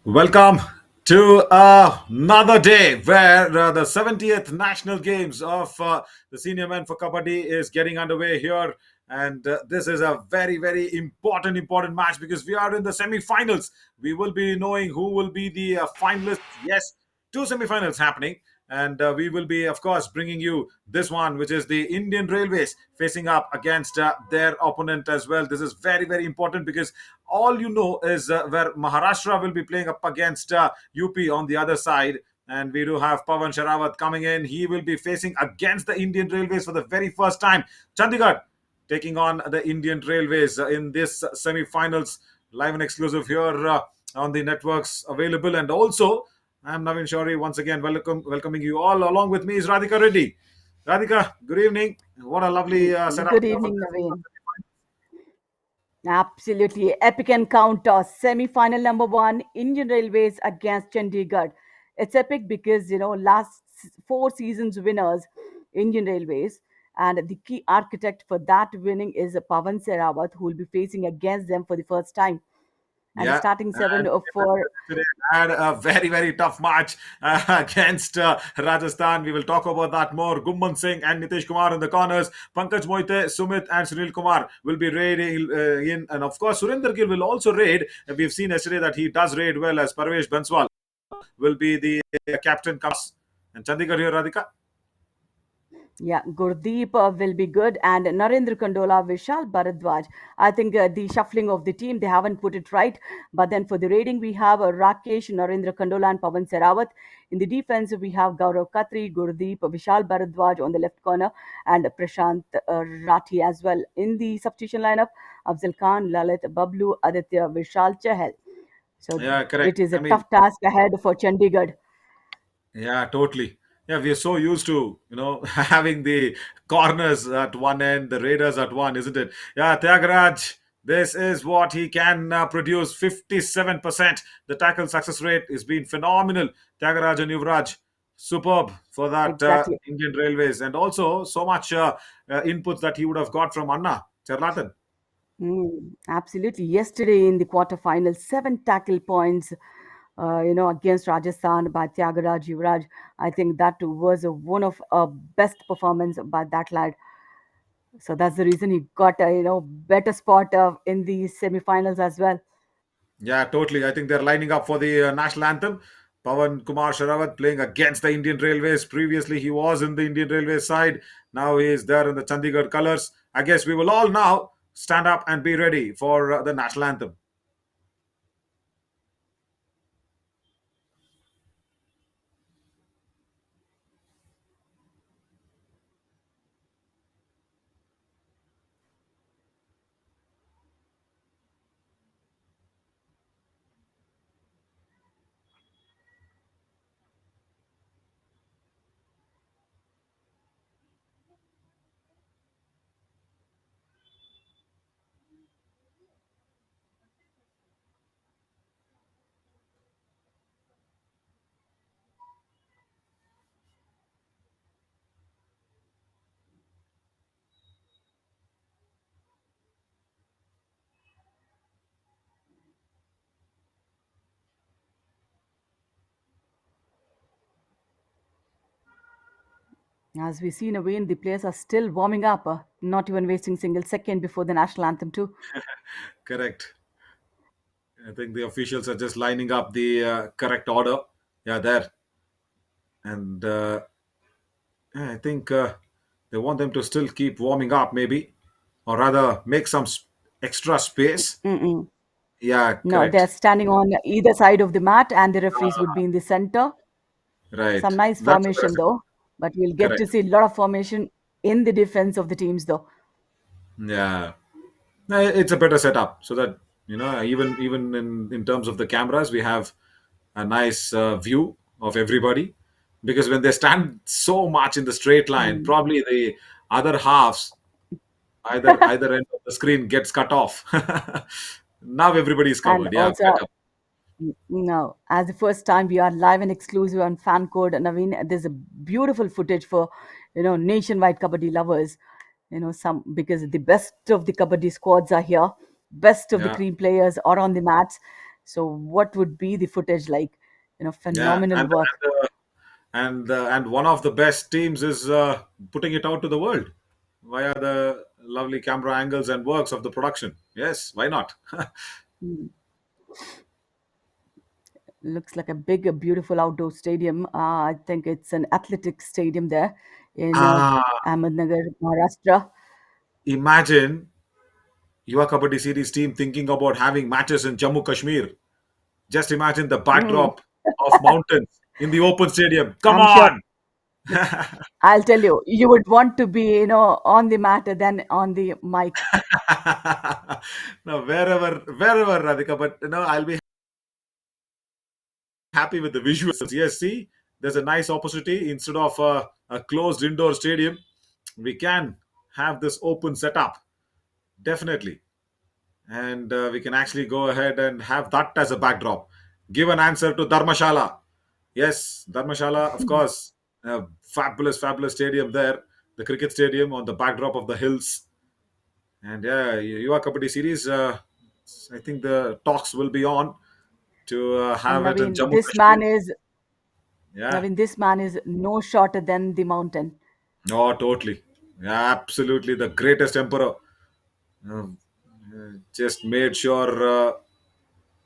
Welcome to another day where the 70th National Games of the Senior Men for Kabaddi is getting underway here. And this is a very, very important match because we are in the semi-finals. We will be knowing who will be the finalists. Yes, two semi-finals happening. And we will be, of course, bringing you this one, which is the Indian Railways facing up against their opponent as well. This is very, very important because all you know is where Maharashtra will be playing up against UP on the other side. And we do have Pawan Sharawat coming in. He will be facing against the Indian Railways for the very first time. Chandigarh taking on the Indian Railways in this semi-finals, live and exclusive here on the networks available. And also, I'm Navin Shori once again welcoming you all. Along with me is Radhika Reddy. Radhika, good evening. What a lovely setup Good here for evening, this. Naveen. Absolutely epic encounter. Semi-final number one, Indian Railways against Chandigarh. It's epic because last four seasons winners, Indian Railways, and the key architect for that winning is Pavan Serawat, who will be facing against them for the first time. And the Yeah. starting seven And for yesterday had a very, very tough match against Rajasthan. We will talk about that more. Gumman Singh and Nitish Kumar in the corners. Pankaj Moite, Sumit, and Sunil Kumar will be raiding in. And of course, Surinder Gill will also raid. We've seen yesterday that he does raid well, as Parvesh Banswal will be the captain. Comes and Chandigarh here, Radhika. Yeah, Gurdeep will be good, and Narendra Kandola, Vishal Bharadwaj. I think the shuffling of the team, they haven't put it right. But then for the rating, we have Rakesh, Narendra Kandola, and Pavan Serawat. In the defense, we have Gaurav Khatri, Gurdeep, Vishal Bharadwaj on the left corner, and Prashant Rathi as well. In the substitution lineup, Afzal Khan, Lalit, Bablu, Aditya, Vishal Chahal. So Yeah, correct. it is a I mean, tough task ahead for Chandigarh. yeah, totally. Yeah, we are so used to, having the corners at one end, the raiders at one, isn't it? Yeah, Tyagaraja, this is what he can produce 57%. The tackle success rate has been phenomenal. Tyagaraja and Yuvraj, superb for that Exactly. Indian Railways. And also, so much inputs that he would have got from Anna Charlatan. Absolutely. Yesterday in the quarterfinals, seven tackle points, against Rajasthan by Tyagaraja Yuvraj. I think that was one of best performance by that lad. So that's the reason he got a better spot in the semifinals as well. Yeah, totally. I think they're lining up for the national anthem. Pawan Kumar Sharawat playing against the Indian Railways. Previously, he was in the Indian Railways side. Now he is there in the Chandigarh colours. I guess we will all now stand up and be ready for the national anthem. As we see in a way, the players are still warming up, not even wasting single second before the national anthem too. Correct. I think the officials are just lining up the correct order. Yeah, there. And yeah, I think they want them to still keep warming up, maybe, or rather make some extra space. Mm-mm. Yeah, No, they're correct. standing on either side of the mat, and the referees would be in the center. Right. Some nice That's a better formation setup. though, but we'll get to Correct. see a lot of formation in the defense of the teams though. Yeah. No, it's a better setup so that even in terms of the cameras, we have a nice view of everybody. Because when they stand so much in the straight line, Mm. probably the other halves, either end of the screen gets cut off. Now everybody is And covered. Yeah, also, better. no, as the first time we are live and exclusive on fan code, Naveen, there's a beautiful footage for, nationwide kabaddi lovers. Some because the best of the kabaddi squads are here, best of the Yeah. cream players are on the mats. So what would be the footage like? Yeah, Phenomenal work. and one of the best teams is putting it out to the world via the lovely camera angles and works of the production. Yes, why not? Mm. Looks like a big, beautiful outdoor stadium. I think it's an athletic stadium there in Ah, Ahmednagar, Maharashtra. imagine Yuva Kabaddi Series team thinking about having matches in Jammu Kashmir. Just imagine the Mm. backdrop of mountains in the open stadium. Come I'm sure. on! I'll tell you, you would want to be, on the mat than on the mic. No, wherever, Radhika, but I'll be happy with the visuals. Yes, see, there's a nice opportunity instead of a closed indoor stadium. We can have this open setup, definitely. And we can actually go ahead and have that as a backdrop. Give an answer to Dharmashala. Yes, Dharmashala, of course. A fabulous, fabulous stadium there. The cricket stadium on the backdrop of the hills. And yeah, Yuva Kabaddi series, I think the talks will be on to And have it in Jammu Kashmir. Yeah, Naveen, this man is no shorter than the mountain. oh, totally. Yeah, absolutely. The greatest emperor. Uh, just made sure,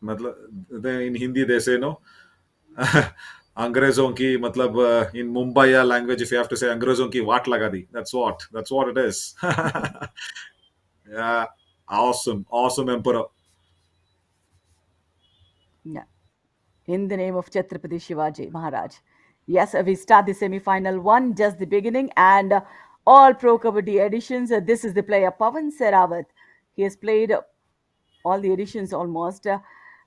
in Hindi they say, no, अंग्रेजों की मतलब in Mumbai language if you have to say अंग्रेजों की वाट लगा दी, that's what it is. Yeah, awesome emperor. Yeah. In the name of Chhatrapati Shivaji Maharaj. Yes, we start the semi-final one, just the beginning, and all Pro Kabaddi editions. This is the player Pavan Serawat. He has played all the editions almost,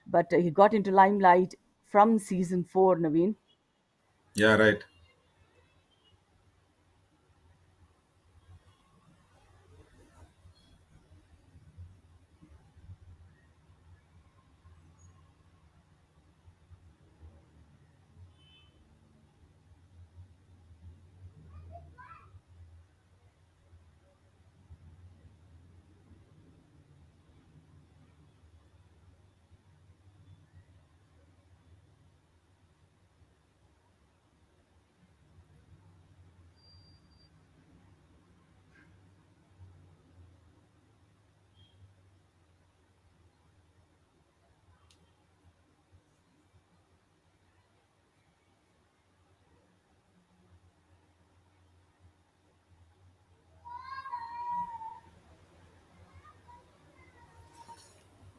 but he got into limelight from season 4, Naveen. Yeah, right.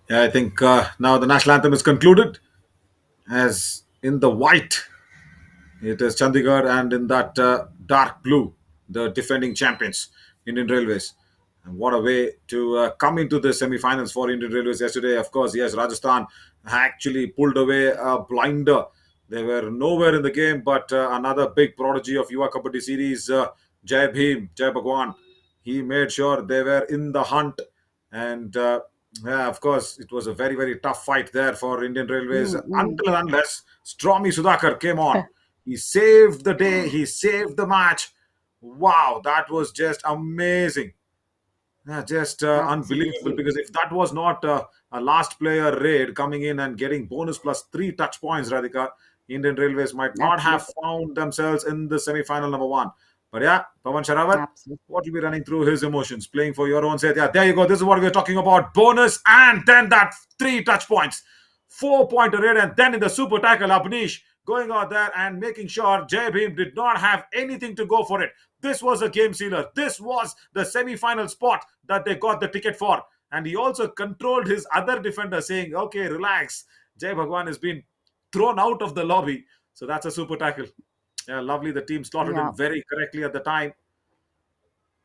Yeah, I think now the national anthem is concluded as in the white. It is Chandigarh, and in that dark blue, the defending champions, Indian Railways. And what a way to come into the semi-finals for Indian Railways yesterday. Of course, yes, Rajasthan actually pulled away a blinder. They were nowhere in the game, but another big prodigy of Yuva Kabaddi series, Jai Bhim, Jai Bhagwan. He made sure they were in the hunt, and yeah, of course, it was a very tough fight there for Indian Railways Mm, mm. until and unless Stromy Sudhakar came on. He saved the day. He saved the match. Wow, that was just amazing. Yeah, just unbelievable. Absolutely. Because if that was not a last player raid coming in and getting bonus plus 3 touch points, Radhika, Indian Railways might not have Absolutely. found themselves in the semi-final number one. But yeah, Pavan Sharawat, Absolutely. what will be running through his emotions, playing for your own side? Yeah, there you go. This is what we're talking about. Bonus and then that 3 touch points. 4 pointer raid, and then in the super tackle, Abnish going out there and making sure Jai Bhim did not have anything to go for it. This was a game sealer. This was the semi-final spot that they got the ticket for. And he also controlled his other defender, saying, okay, relax. Jai Bhagwan has been thrown out of the lobby. So that's a super tackle. Yeah, lovely. The team slotted Yeah. in very correctly at the time.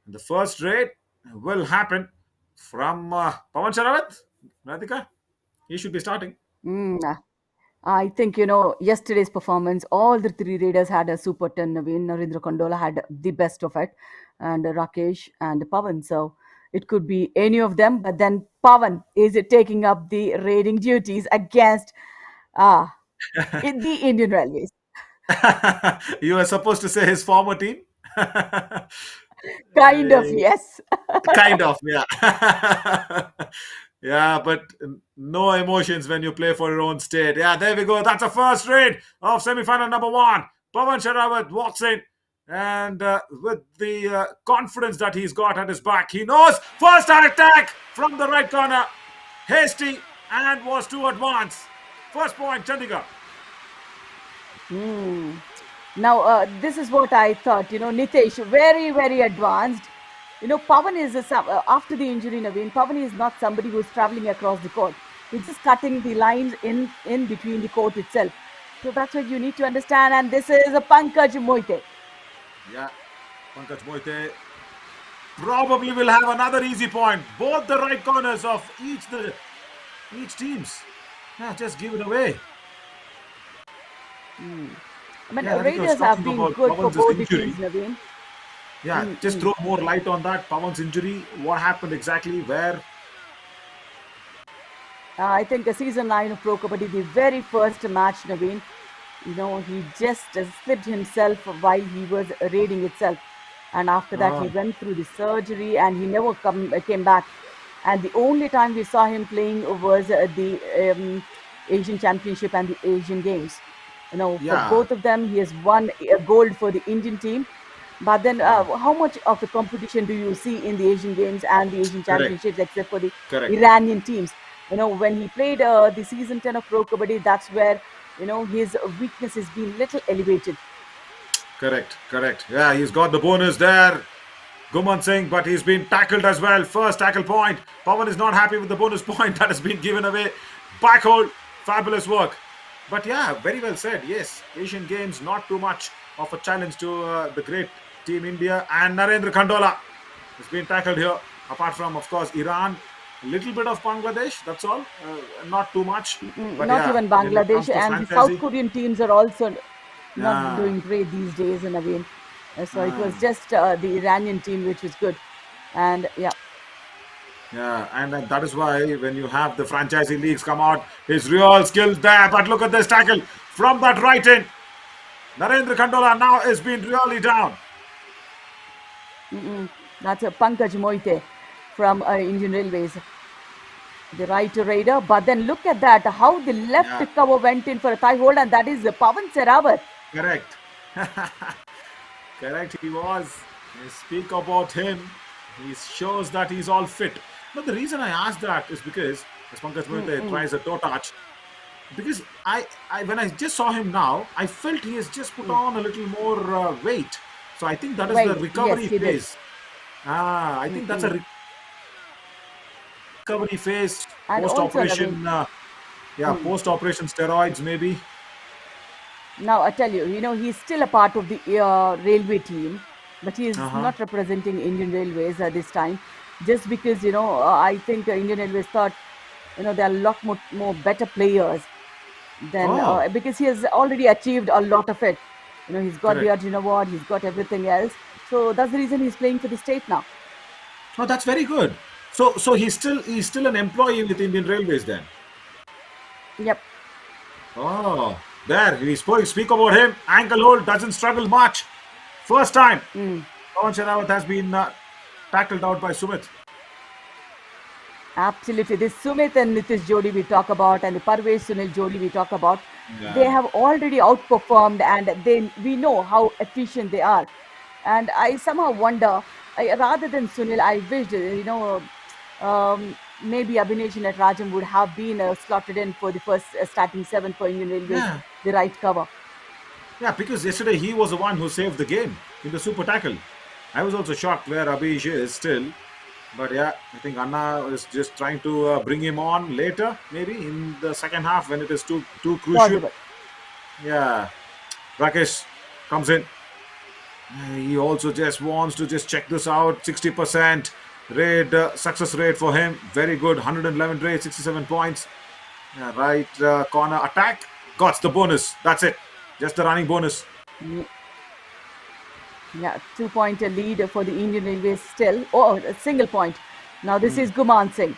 The first raid will happen from Pawan Sharawat. Radhika, he should be starting. Mm. I think, yesterday's performance, all the three raiders had a super 10 win. Narendra Kondola had the best of it, and Rakesh and Pavan. So it could be any of them, but then Pavan is taking up the raiding duties against uh, the Indian Railways. You were supposed to say his former team. Kind of, yes. Kind of, yeah. Yeah, but no emotions when you play for your own state. Yeah, there we go. That's a first raid of semi-final number one. Pawan Sharawat walks in, and with the confidence that he's got at his back, he knows first attack from the right corner, hasty and was too advanced. First point, Chandigarh. Hmm. Now, this is what I thought. Nitesh, very, very advanced. Pawan is after the injury, Naveen. Pawan is not somebody who's traveling across the court. He's just cutting the lines in between the court itself. So that's what you need to understand. And this is a Pankaj Moite. Yeah, Pankaj Moite probably will have another easy point. Both the right corners of each teams. Yeah, just give it away. I mean, Yeah, I think I was Raiders have talking been about good for Pawan's both the injury. teams, Naveen. Yeah, just Mm-mm. throw more light on that. Pawan's injury. What happened exactly? Where? I think season 9 of Pro Kabaddi, the very first match, Naveen, he just slipped himself while he was raiding itself. And after that, he Oh, went through the surgery and he never came back. And the only time we saw him playing was the Asian Championship and the Asian Games. For yeah, both of them, he has won a gold for the Indian team. But then, how much of a competition do you see in the Asian Games and the Asian correct, Championships, except for the correct, Iranian teams? When he played the season 10 of Pro Kabaddi, that's where his weakness has been little elevated. correct, correct. Yeah, he's got the bonus there. Guman Singh, but he's been tackled as well. First tackle point. Pawan is not happy with the bonus point that has been given away. Backhold, fabulous work. But yeah, very well said. Yes, Asian Games, not too much of a challenge to the great Team India. And Narendra Khandola has been tackled here. Apart from, of course, Iran, a little bit of Bangladesh, that's all. Not too much. But Not yeah, even when it comes Bangladesh, to and the South franchisee, Korean teams are also not yeah. doing great these days in a way. So it was Uh, just the Iranian team which was good. And yeah, Yeah, and that is why when you have the franchisee leagues come out, his real skills there. But look at this tackle from that right in. Narendra Khandola now is being really down. that's a Pankaj Moite from Indian Railways, the right raider. But then look at that, how the left Yeah, cover went in for a thigh hold, and that is Pawan Serawat. correct. Correct, he was. You speak about him, he shows that he's all fit. But the reason I asked that is because, as Pankaj Mohite tries a toe touch, because when I just saw him now, I felt he has just put on a little more weight. So I think that is the Wait, yes, recovery he did. phase. I think that's a recovery phase And post also, Naveen, operation. Yeah, post operation steroids maybe. now I tell you, he's still a part of the railway team, but he is Uh huh. not representing Indian Railways this time, just because I think Indian Railways thought there are a lot more better players than Oh, because he has already achieved a lot of it. He's got the correct. Arjun Award, he's got everything else, so that's the reason he's playing for the state now. Oh, that's very good. So he's still an employee with Indian Railways then. Yep. Oh, there we speak about him. Ankle hold doesn't struggle much. First time, Pawan Sherawat has been tackled out by Sumit. Absolutely. This Sumit and Nitish Jodi we talk about, and the Parvesh Sunil Jodi we talk about, they Yeah, have already outperformed, and we know how efficient they are. And I somehow wonder, rather than Sunil, I wished, maybe Abhinesh and Rajam would have been slotted in for the first starting seven for Indian Railways, yeah, the right cover. yeah. Because yesterday he was the one who saved the game in the super tackle. I was also shocked where Abhish is still. But yeah, I think Anna is just trying to bring him on later, maybe in the second half when it is too crucial. Possible. Yeah, Rakesh comes in. He also just wants to just check this out. 60% rate success rate for him. Very good. 111 rate, 67 points. Yeah, right corner attack. Got the bonus. That's it. Just the running bonus. Yeah, 2 point lead for the Indian Railways still. Oh, a single point. Now this is Guman Singh.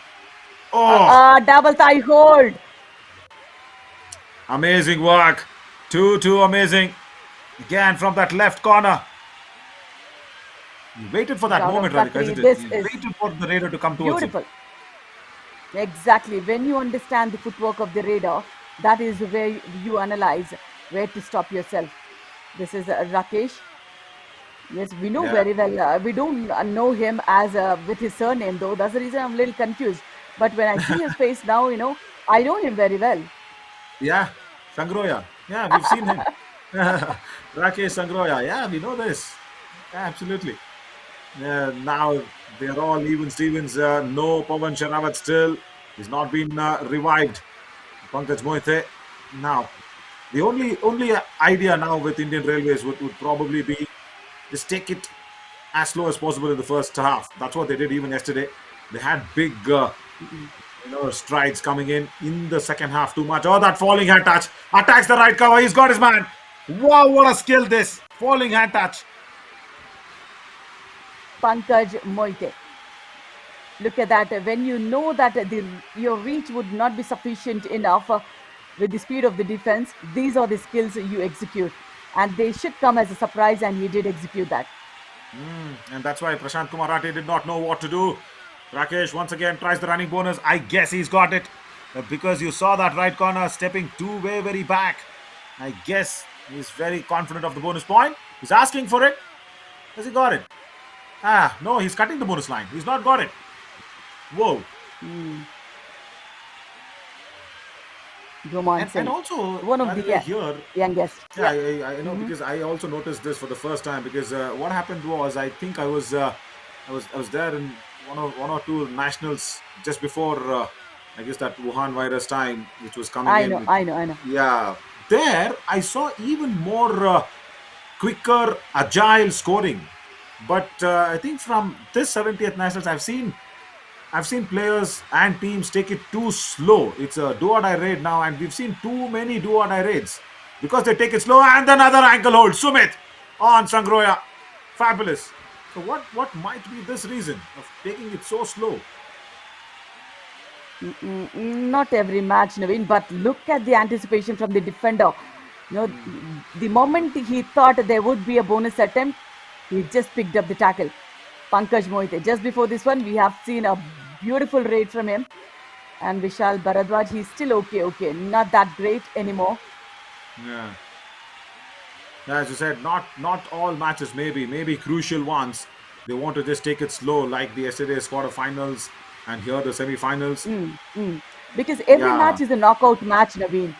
Oh, Double thigh hold. amazing work. Too amazing. Again from that left corner. You waited for But that out of moment, Radhika, luckily, isn't it? this You is waited for the raider to come towards him. beautiful. Exactly. When you understand the footwork of the radar, that is where you analyze where to stop yourself. This is Rakesh. Yes, we know Yeah, very well. We don't know him as with his surname, though. That's the reason I'm a little confused. But when I see his face now, I know him very well. yeah, Sangroya. Yeah, we've seen him. Rakesh Sangroya. Yeah, we know this. Yeah, absolutely. Now they're all even Stevens. No Pawan Sharawat still. He's not been revived. Pankaj Mohite. Now, the only idea now with Indian Railways would probably be just take it as slow as possible in the first half. That's what they did even yesterday. They had big strides coming in the second half too much. Oh, that falling hand touch attacks the right cover. He's got his man. Wow, what a skill this falling hand touch. Pankaj Moite. Look at that. When you know that your reach would not be sufficient enough with the speed of the defense, these are the skills you execute. And they should come as a surprise, and he did execute that. And that's why Prashant Kumarate did not know what to do. Rakesh once again tries the running bonus. I guess he's got it. Because you saw that right corner stepping too very back. I guess he's very confident of the bonus point. He's asking for it. Has he got it? Ah, no, he's cutting the bonus line. He's not got it. Whoa. Mm. Roman And Singh, also, one of by the the way, here, youngest. yeah, Yeah. I know Hmm. because I also noticed this for the first time because what happened was I think I was there in one or two nationals just before I guess that Wuhan virus time which was coming I in. know, I know, I know. Yeah, there I saw even more quicker, agile scoring. But I think from this 70th nationals, I've seen players and teams take it too slow. It's a do or die raid now, and we've seen too many do or die raids because they take it slow. And another ankle hold, Sumit on Sangroya, fabulous. So what might be this reason of taking it so slow? Not every match, Naveen, but look at the anticipation from the defender. The moment he thought there would be a bonus attempt, he just picked up the tackle. Pankaj Mohite. Just before this one, we have seen a beautiful raid from him. And Vishal Bharadwaj, he's still okay, not that great anymore. Yeah, as you said, not all matches, maybe crucial ones. They want to just take it slow, like the yesterday's quarterfinals and here the semifinals. Mm, mm. Because every Yeah. match is a knockout match, Naveen.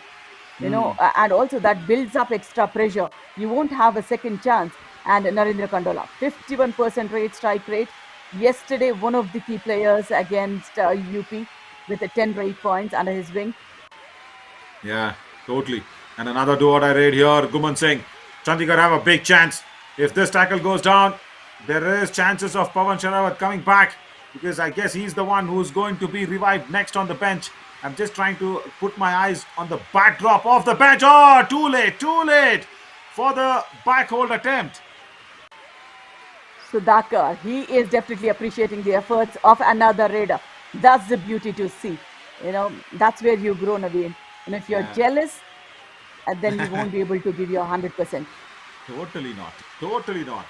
Hmm. And also that builds up extra pressure. You won't have a second chance. And Narendra Kandola, 51% rate strike rate. Yesterday, one of the key players against UP with 10 rate points under his wing. Yeah, totally. And another do or die raid here. Guman Singh. Chandigarh have a big chance. If this tackle goes down, there is chances of Pawan Sharawat coming back because I guess he's the one who's going to be revived next on the bench. I'm just trying to put my eyes on the backdrop of the bench. Oh, too late for the back hold attempt. Sudhakar, he is definitely appreciating the efforts of another raider. That's the beauty to see. That's where you grow, Naveen. And if you're Yeah, jealous, then you won't be able to give your 100%. totally not. Totally not.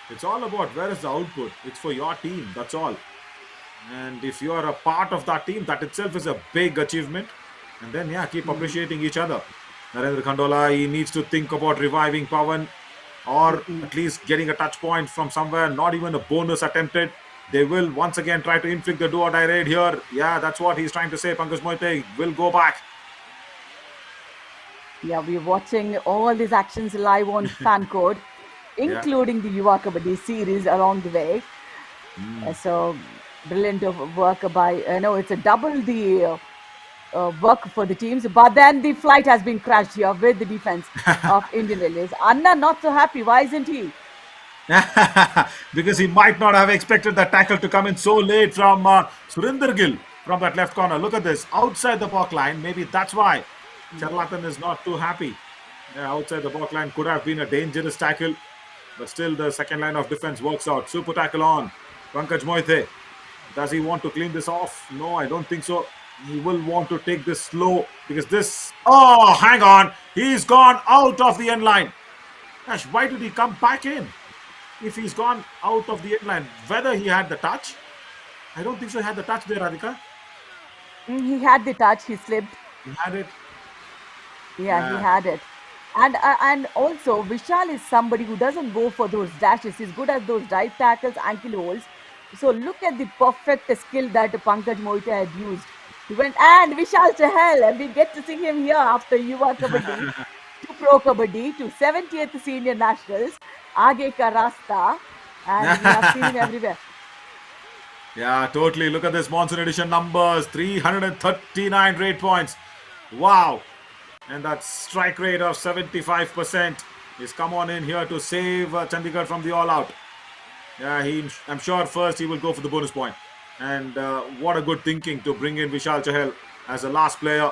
It's all about where is the output. It's for your team. That's all. And if you are a part of that team, that itself is a big achievement. And then, yeah, keep appreciating each other. Narendra Khandola, he needs to think about reviving Pawan or Mm-mm. at least getting a touch point from somewhere, not even a bonus attempted. They will once again try to inflict the do or die raid here. Yeah, that's what he's trying to say. Pankaj Moite will go back. Yeah, we're watching all these actions live on fan code, Yeah. including the Yuva Kabaddi series along the way. So brilliant of work by, no, it's a double the work for the teams. But then the flight has been crashed here with the defense of Indian Railways. Anna not so happy. Why isn't he? Because he might not have expected that tackle to come in so late from Surinder Gill from that left corner. Look at this, outside the block line. Maybe that's why Charlatan is not too happy. Yeah, outside the block line could have been a dangerous tackle, but still the second line of defense works out. Super tackle on Pankaj Moite. Does he want to clean this off? No, I don't think so. He will want to take this slow because this. Oh, hang on. He's gone out of the end line. Gosh, why did he come back in? If he's gone out of the end line, whether he had the touch, I don't think so. He had the touch there, Radhika. He had the touch, he slipped. He had it. Yeah, he Yeah. had it. And also Vishal is somebody who doesn't go for those dashes. He's good at those dive tackles, ankle holds. So look at the perfect skill that Pankaj Mohite had used. He went and Vishal Chahal, and we get to see him here after Yuva Kabaddi to Pro Kabaddi to 70th Senior Nationals, Aage Ka Rasta, and we have seen him everywhere. Yeah, totally. Look at this monsoon edition numbers 339 rate points. Wow. And that strike rate of 75%. He's come on in here to save Chandigarh from the all out. Yeah, I'm sure first he will go for the bonus point. And what a good thinking to bring in Vishal Chahal as a last player.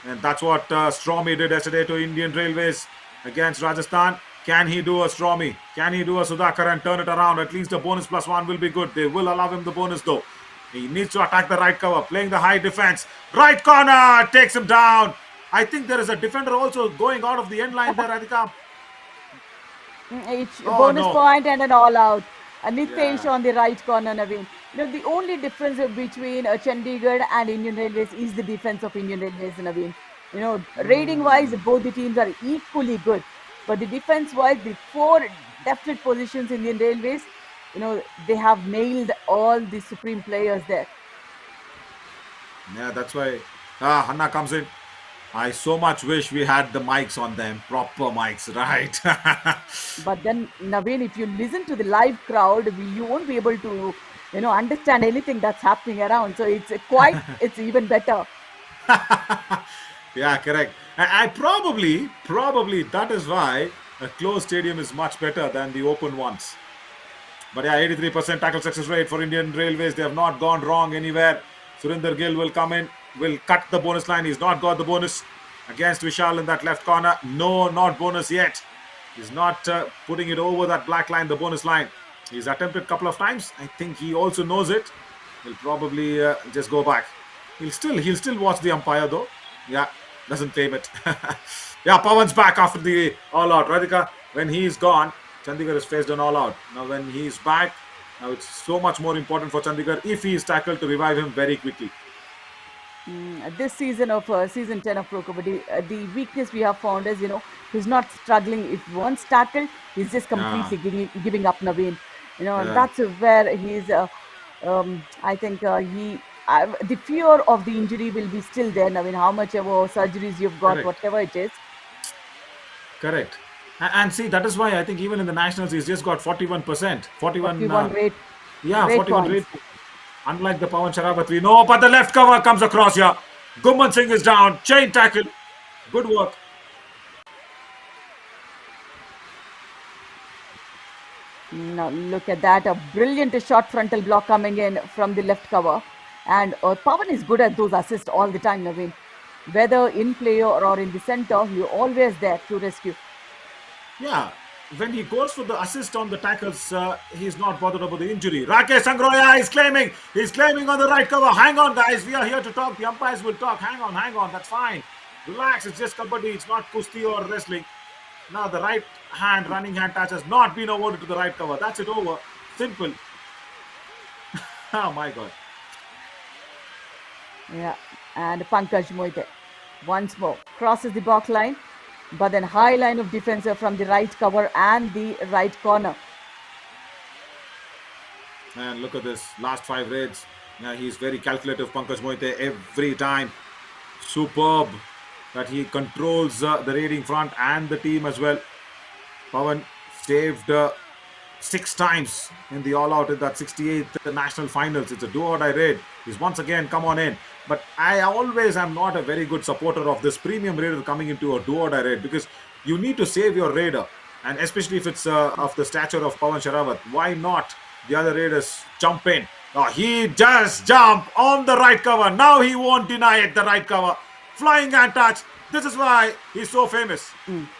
And that's what Stormy did yesterday to Indian Railways against Rajasthan. Can he do a Stormy? Can he do a Sudhakar and turn it around? At least the bonus plus one will be good. They will allow him the bonus though. He needs to attack the right cover, playing the high defense. Right corner takes him down. I think there is a defender also going out of the end line there, Radhika. Each Oh bonus no. point and an all out. Nitesh Yeah. on the right corner, Naveen. The only difference between Chandigarh and Indian Railways is the defense of Indian Railways, Naveen. Rating wise, both the teams are equally good. But the defense wise, the four definite positions Indian Railways, they have nailed all the supreme players there. Yeah, that's why Hanna comes in. I so much wish we had the mics on them, proper mics, right? But then, Naveen, if you listen to the live crowd, you won't be able to, understand anything that's happening around. So it's even better. Yeah, correct. I probably that is why a closed stadium is much better than the open ones. But yeah, 83% tackle success rate for Indian Railways. They have not gone wrong anywhere. Surinder Gill will come in, will cut the bonus line. He's not got the bonus against Vishal in that left corner. No, not bonus yet. He's not putting it over that black line, the bonus line. He's attempted a couple of times. I think he also knows it. He'll probably just go back. He'll still watch the umpire though. Yeah, doesn't claim it. Yeah, Pawan's back after the all out. Radhika, when he's gone, Chandigarh is faced an all out. Now when he's back, now it's so much more important for Chandigarh if he is tackled to revive him very quickly. This season of season 10 of Pro Kabaddi, the weakness we have found is, he's not struggling. If once tackled, he's just Yeah, completely giving up, Naveen. yeah, That's where I think the fear of the injury will be still there, Naveen. How much ever surgeries you've got, correct, whatever it is. correct. And see, that is why I think even in the nationals, he's just got 41%. 41, 41 yeah, rate 41 points. rate. Unlike the Pawan Sharabat, we know, but the left cover comes across here. Gumman Singh is down. Chain tackle. Good work. Now look at that, a brilliant short frontal block coming in from the left cover. And Pawan is good at those assists all the time, Naveen. Whether in play or in the center, he's always there to rescue. Yeah, when he goes for the assist on the tackles, he's not bothered about the injury. Rakesh Sangroya is claiming. He's claiming on the right cover. Hang on, guys. We are here to talk. The umpires will talk. Hang on, hang on. That's fine. Relax. It's just kabaddi. It's not kusti or wrestling. Now the right hand, running hand touch has not been awarded to the right cover. That's it over. Simple. Oh my God. Yeah, and Pankaj Mohite once more crosses the back line, but then high line of defensive from the right cover and the right corner. And look at this. Last five raids. Yeah, he's very calculative, Pankaj Mohite, every time. Superb that he controls the raiding front and the team as well. Pawan saved six times in the all out in that 68th national finals. It's a do or die raid. He's once again come on in. But I always am not a very good supporter of this premium raider coming into a do or die raid because you need to save your raider. And especially if it's of the stature of Pawan Sharawat, why not the other raiders jump in? He just jump on the right cover. Now he won't deny it, the right cover. Flying hand touch. This is why he's so famous.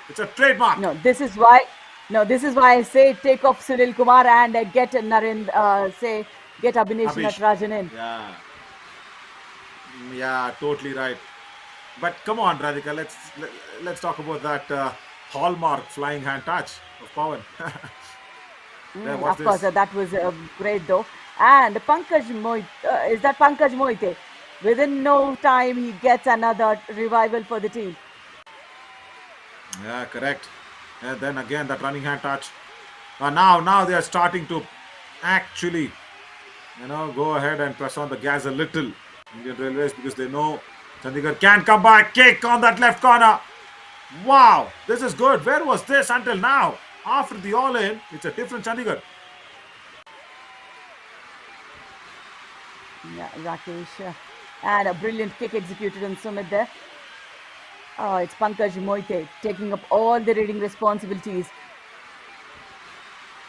It's a trademark. No, this is why. No, this is why I say take off Sunil Kumar and get Narind. Say get Abhinesh Abish. Natarajan in. Yeah. Yeah, totally right. But come on, Radhika, let's talk about that hallmark flying hand touch of Pawan. There, watch Of course, this. that was great though. And Pankaj Mohite, is that Pankaj Mohite? Within no time, he gets another revival for the team. Yeah, correct. And then again, that running hand touch. Now they are starting to actually, go ahead and press on the gas a little. Indian Railways, because they know Chandigarh can come back. Kick on that left corner. Wow, this is good. Where was this until now? After the all in, it's a different Chandigarh. Yeah, Rakesh. And a brilliant kick executed on Sumit there. Oh, it's Pankaj Moite taking up all the reading responsibilities.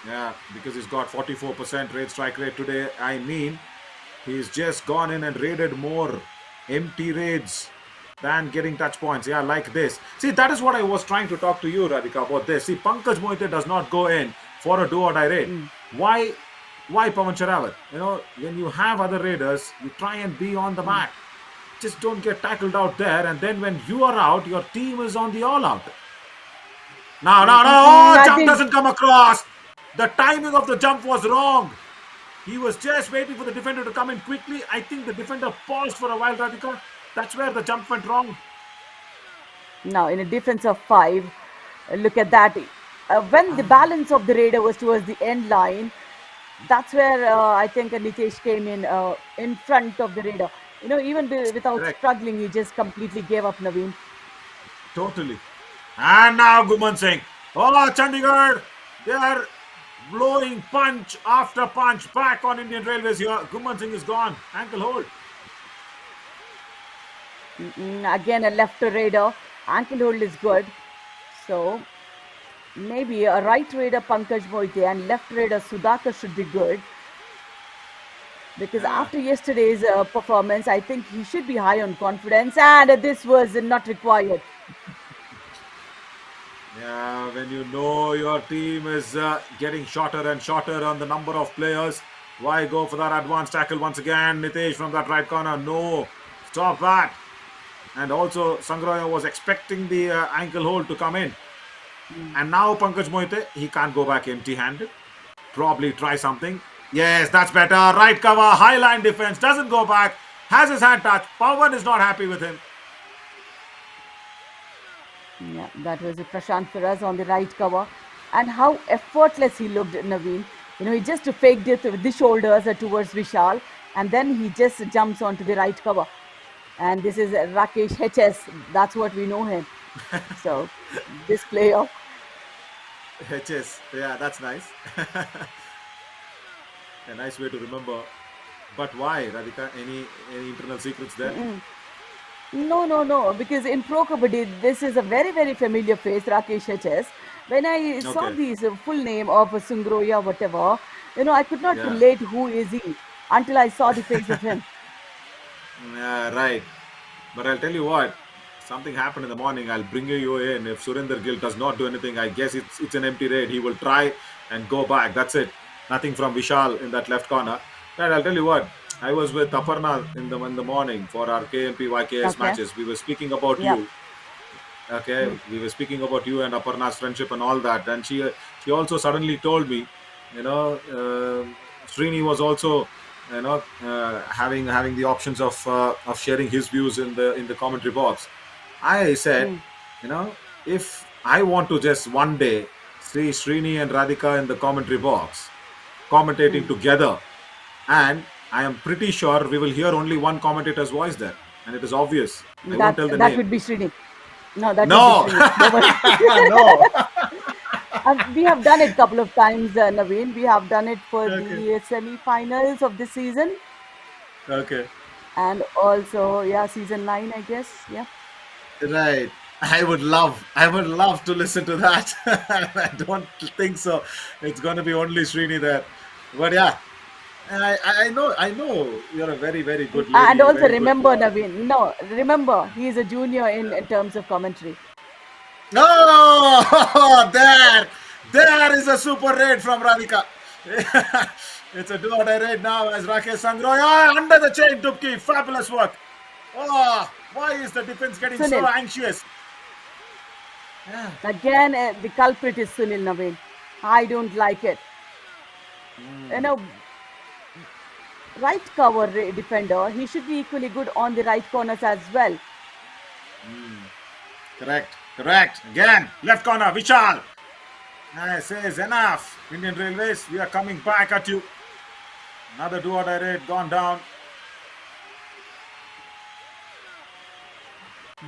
Yeah, because he's got 44% raid strike rate today. I mean, he's just gone in and raided more empty raids than getting touch points. Yeah, like this. See, that is what I was trying to talk to you, Radhika, about this. See, Pankaj Mohite does not go in for a do or die raid. Mm. Why? Why Pawan Sharawat? When you have other raiders, you try and be on the Mm. mat. Just don't get tackled out there. And then when you are out, your team is on the all out. No, no, no. Oh, I jump think doesn't come across. The timing of the jump was wrong. He was just waiting for the defender to come in quickly. I think the defender paused for a while, Radhika. That's where the jump went wrong. now in a defense of five, look at that. When the balance of the raider was towards the end line, that's where I think Nitesh came in front of the raider. Even without Correct. struggling, he just completely gave up, Naveen. Totally. And now Guman Singh. Oh, Chandigarh. They are blowing punch after punch back on Indian Railways here. Guman Singh is gone. Ankle hold. Again, a left raider. Ankle hold is good. So maybe a right raider Pankaj Moite and left raider Sudhakar should be good because Yeah. after yesterday's performance, I think he should be high on confidence, and this was not required. Yeah, when you know your team is getting shorter and shorter on the number of players, why go for that advanced tackle once again? Nitesh from that right corner. No, stop that. And also, Sangroya was expecting the ankle hold to come in. And now Pankaj Mohite, he can't go back empty handed. Probably try something. Yes, that's better. Right cover, high line defense, doesn't go back, has his hand touched. Pawan is not happy with him. Yeah, that was a Prashant Firaz on the right cover, and how effortless he looked, Naveen. He just faked it with the shoulders towards Vishal, and then he just jumps onto the right cover. And this is Rakesh HS. That's what we know him. So this player. HS, yeah, that's nice. A nice way to remember. But why, Radhika? Any internal secrets there? No, no, no. Because in Pro Kabaddi, this is a very, very familiar face, Rakesh HS. When I saw Okay, this full name of Sungroya, whatever, I could not yeah, relate who is he until I saw the face of him. yeah, right. But I'll tell you what, something happened in the morning. I'll bring you in. If Surinder Gill does not do anything, I guess it's an empty raid. He will try and go back. That's it. Nothing from Vishal in that left corner. And I'll tell you what, I was with Aparna in the morning for our KMP YKS Okay. matches. We were speaking about Yeah. you. Okay, we were speaking about you and Aparna's friendship and all that. And she also suddenly told me, Srini was also having the options of sharing his views in the commentary box. I said, Mm. if I want to just one day see Srini and Radhika in the commentary box commentating Mm. together, and I am pretty sure we will hear only one commentator's voice there, and it is obvious. I won't That tell the that name. would be Srini. No, that would be No, Srini. Don't worry. no. We have done it a couple of times, Naveen. We have done it for Okay, the semi-finals of this season, okay, and also yeah, season 9, I guess. Yeah. right. I would love to listen to that. I don't think so. It's going to be only Srini there, but yeah, I know you're a very, very good And lady, also very good. remember, Naveen. No, remember he is a junior in terms of commentary. Oh, there is a super raid from Radhika. It's a do or die raid now as Rakesh Sangroy. Oh, under the chain, Dubki. Fabulous work. Oh, why is the defense getting so Sunil. anxious? Yeah. Again, the culprit is Sunil, Naveen. I don't like it. You know, right cover defender. He should be equally good on the right corners as well. Correct. Correct. Again, left corner, Vishal. Says enough. Indian Railways, we are coming back at you. Another do or die raid gone down.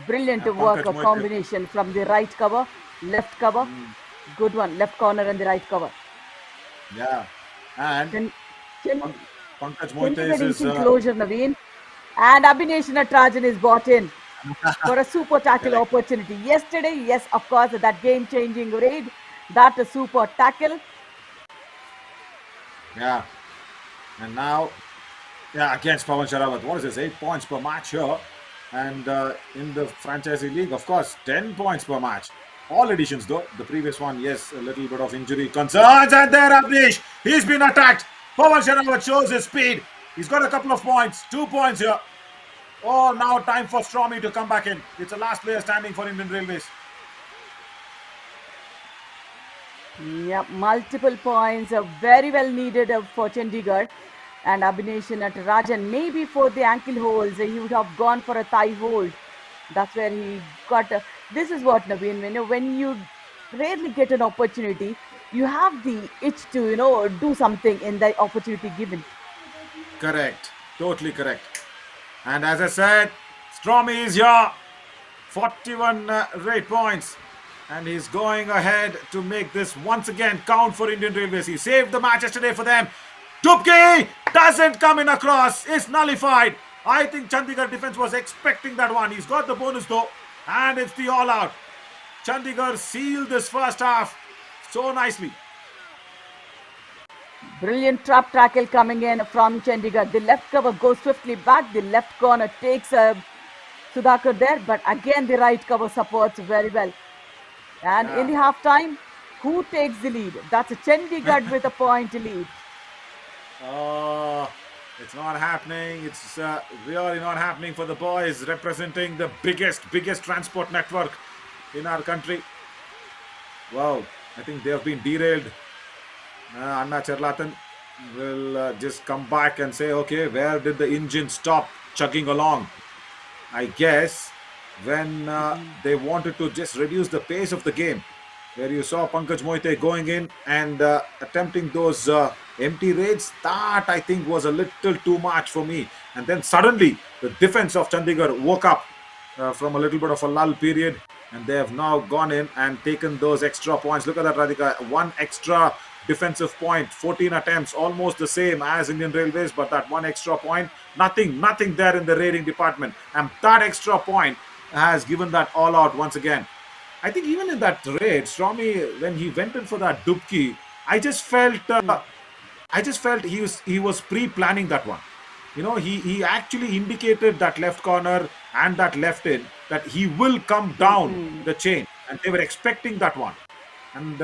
Brilliant work, Pankaj a Mohite. combination from the right cover, left cover. Good one, left corner and the right cover. Yeah. And Chan- Chan- Pankaj Mohite Chandigarh is inching closure, Naveen. And Abhinesh Natarajan is bought in for a super tackle correct. opportunity. Yesterday, yes, of course, that game changing raid, that a super tackle. Yeah. And now, yeah, against Pawan Sharawat. What is this? 8 points per match here. And in the franchisee league, of course, 10 points per match. All editions, though. The previous one, yes, a little bit of injury concerns. And there, Abdish, he's been attacked. Pawan Sharawat shows his speed. He's got a couple of points, 2 points here. Oh, now time for Stromy to come back in. It's the last player standing for Indian Railways. Yep, multiple points, very well needed for Chandigarh. And Abhinesh Natarajan, maybe for the ankle holds, he would have gone for a thigh hold. That's where he got. This is what Naveen, when you rarely get an opportunity, you have the itch to, do something in the opportunity given. Correct. Totally correct. And as I said, Stromy is here. 41 rate points. And he's going ahead to make this once again count for Indian Railways. He saved the match yesterday for them. Dubki doesn't come in across. It's nullified. I think Chandigarh defense was expecting that one. He's got the bonus though. And it's the all out. Chandigarh sealed this first half so nicely. Brilliant trap tackle coming in from Chandigarh. The left cover goes swiftly back. The left corner takes Sudhakar there, but again the right cover supports very well. And in Yeah. the half time, who takes the lead? That's a Chandigarh with a point lead. Oh, it's not happening. It's really not happening for the boys representing the biggest transport network in our country. Wow, I think they have been derailed. Anna Cherlatan will just come back and say, okay, where did the engine stop chugging along? I guess when they wanted to just reduce the pace of the game, where you saw Pankaj Mohite going in and attempting those empty raids, that I think was a little too much for me. And then suddenly the defense of Chandigarh woke up from a little bit of a lull period, and they have now gone in and taken those extra points. Look at that, Radhika. One extra defensive point, 14 attempts, almost the same as Indian Railways, but that one extra point, nothing there in the raiding department. And that extra point has given that all out once again. I think even in that raid, Stromy, when he went in for that Dubki, I just felt he was pre-planning that one. He actually indicated that left corner and that left in that he will come down Mm-mm. the chain, and they were expecting that one. And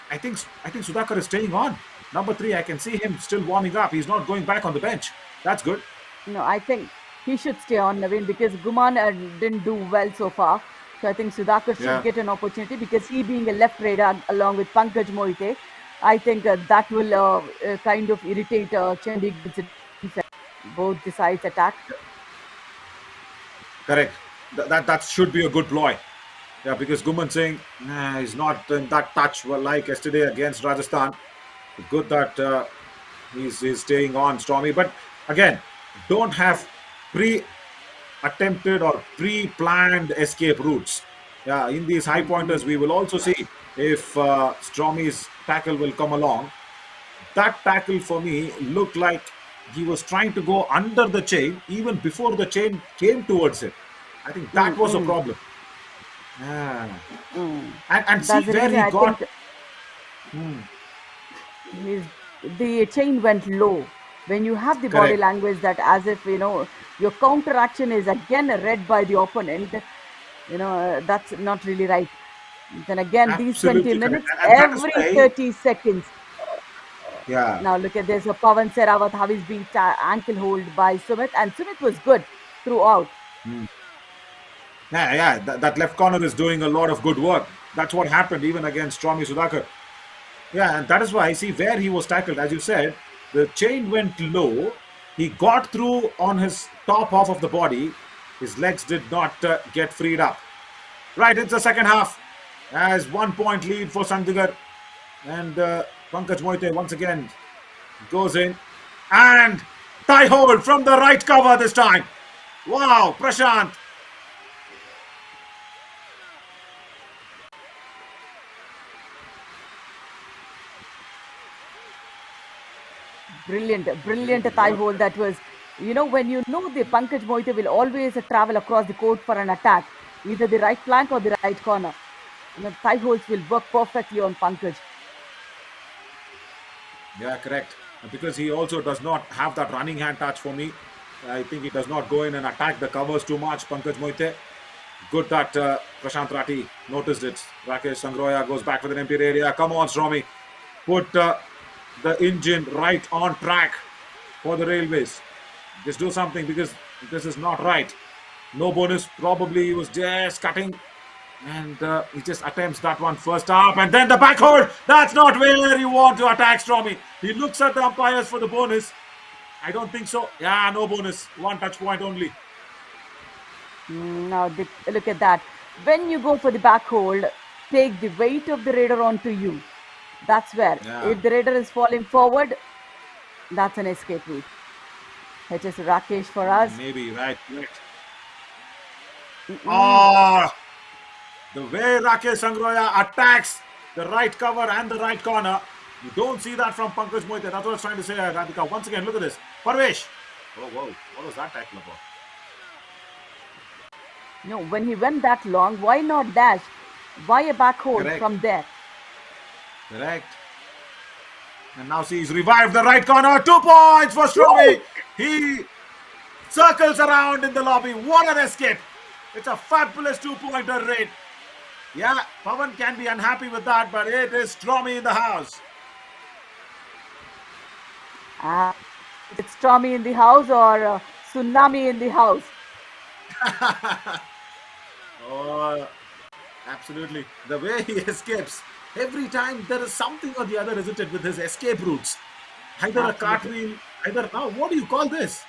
I think Sudhakar is staying on. Number three, I can see him still warming up. He's not going back on the bench. That's good. No, I think he should stay on, Naveen, because Guman didn't do well so far. So I think Sudhakar should Yeah, get an opportunity because he being a left raider along with Pankaj Mohite, I think that will kind of irritate Chandigarh's defense. Both the sides attack. correct. That should be a good ploy. Yeah, because Guman Singh, nah, he's not in that touch like yesterday against Rajasthan. Good that he's staying on Stormy. But again, don't have pre-attempted or pre-planned escape routes. Yeah, in these high pointers, we will also see if Stormy's tackle will come along. That tackle for me looked like he was trying to go under the chain even before the chain came towards him. I think that was a Mm-mm. problem. Yeah. Mm. And see That's the where reason he I got. think Hmm, his the chain went low. When you have the body correct. language that as if your counteraction is again read by the opponent, that's not really right. Then again, these 20 Absolutely correct. minutes, And that is every why, 30 seconds. yeah. Now look at this, Pavan Sehrawat, how he's being ankle hold by Sumit, and Sumit was good throughout. Hmm. Yeah. That left corner is doing a lot of good work. That's what happened even against Swami Sudhakar. Yeah, and that is why I see where he was tackled. As you said, the chain went low, He got through on his top half of the body. His legs did not get freed up. Right, it's the second half. As 1 point lead for Chandigarh. And Pankaj Moite once again goes in. And tie hold from the right cover this time. Wow, Prashant. Brilliant, Very brilliant good thigh work. hold that was. When you know the Pankaj Mohite will always travel across the court for an attack, either the right flank or the right corner. Thigh holds will work perfectly on Pankaj. Yeah, correct. Because he also does not have that running hand touch for me. I think he does not go in and attack the covers too much, Pankaj Moite. Good that Prashant Rati noticed it. Rakesh Sangroya goes back with an empty area. Come on, Stromy. Put the engine right on track for the railways. Just do something because this is not right. No bonus. Probably he was just cutting and he just attempts that one first up and then the back hold. That's not where you want to attack Stromy. He looks at the umpires for the bonus. I don't think so. Yeah, no bonus. One touch point only. Now, look at that. When you go for the back hold, take the weight of the raider onto you. That's where. Yeah, If the raider is falling forward, that's an escape route. It is Rakesh for us. maybe, right. Correct. Mm-mm. Oh, the way Rakesh Sangroya attacks the right cover and the right corner. You don't see that from Pankaj Mohite. That's what I was trying to say, Radhika. Once again, look at this. Parvesh. Oh, whoa. What was that tackle about? When he went that long, why not dash? Why a back hold Correct. from there? Correct. And now see, he's revived the right corner. 2 points for Woo! Stromy. He circles around in the lobby. What an escape. It's a fabulous 2 pointer raid. Yeah, Pavan can be unhappy with that, but it is Stromy in the house. Uh, it's Tommy in the house or Tsunami in the house. Oh, absolutely. The way he escapes. Every time there is something or the other, isn't it, with his escape routes? Either a Absolutely. cartwheel, either now what do you call this?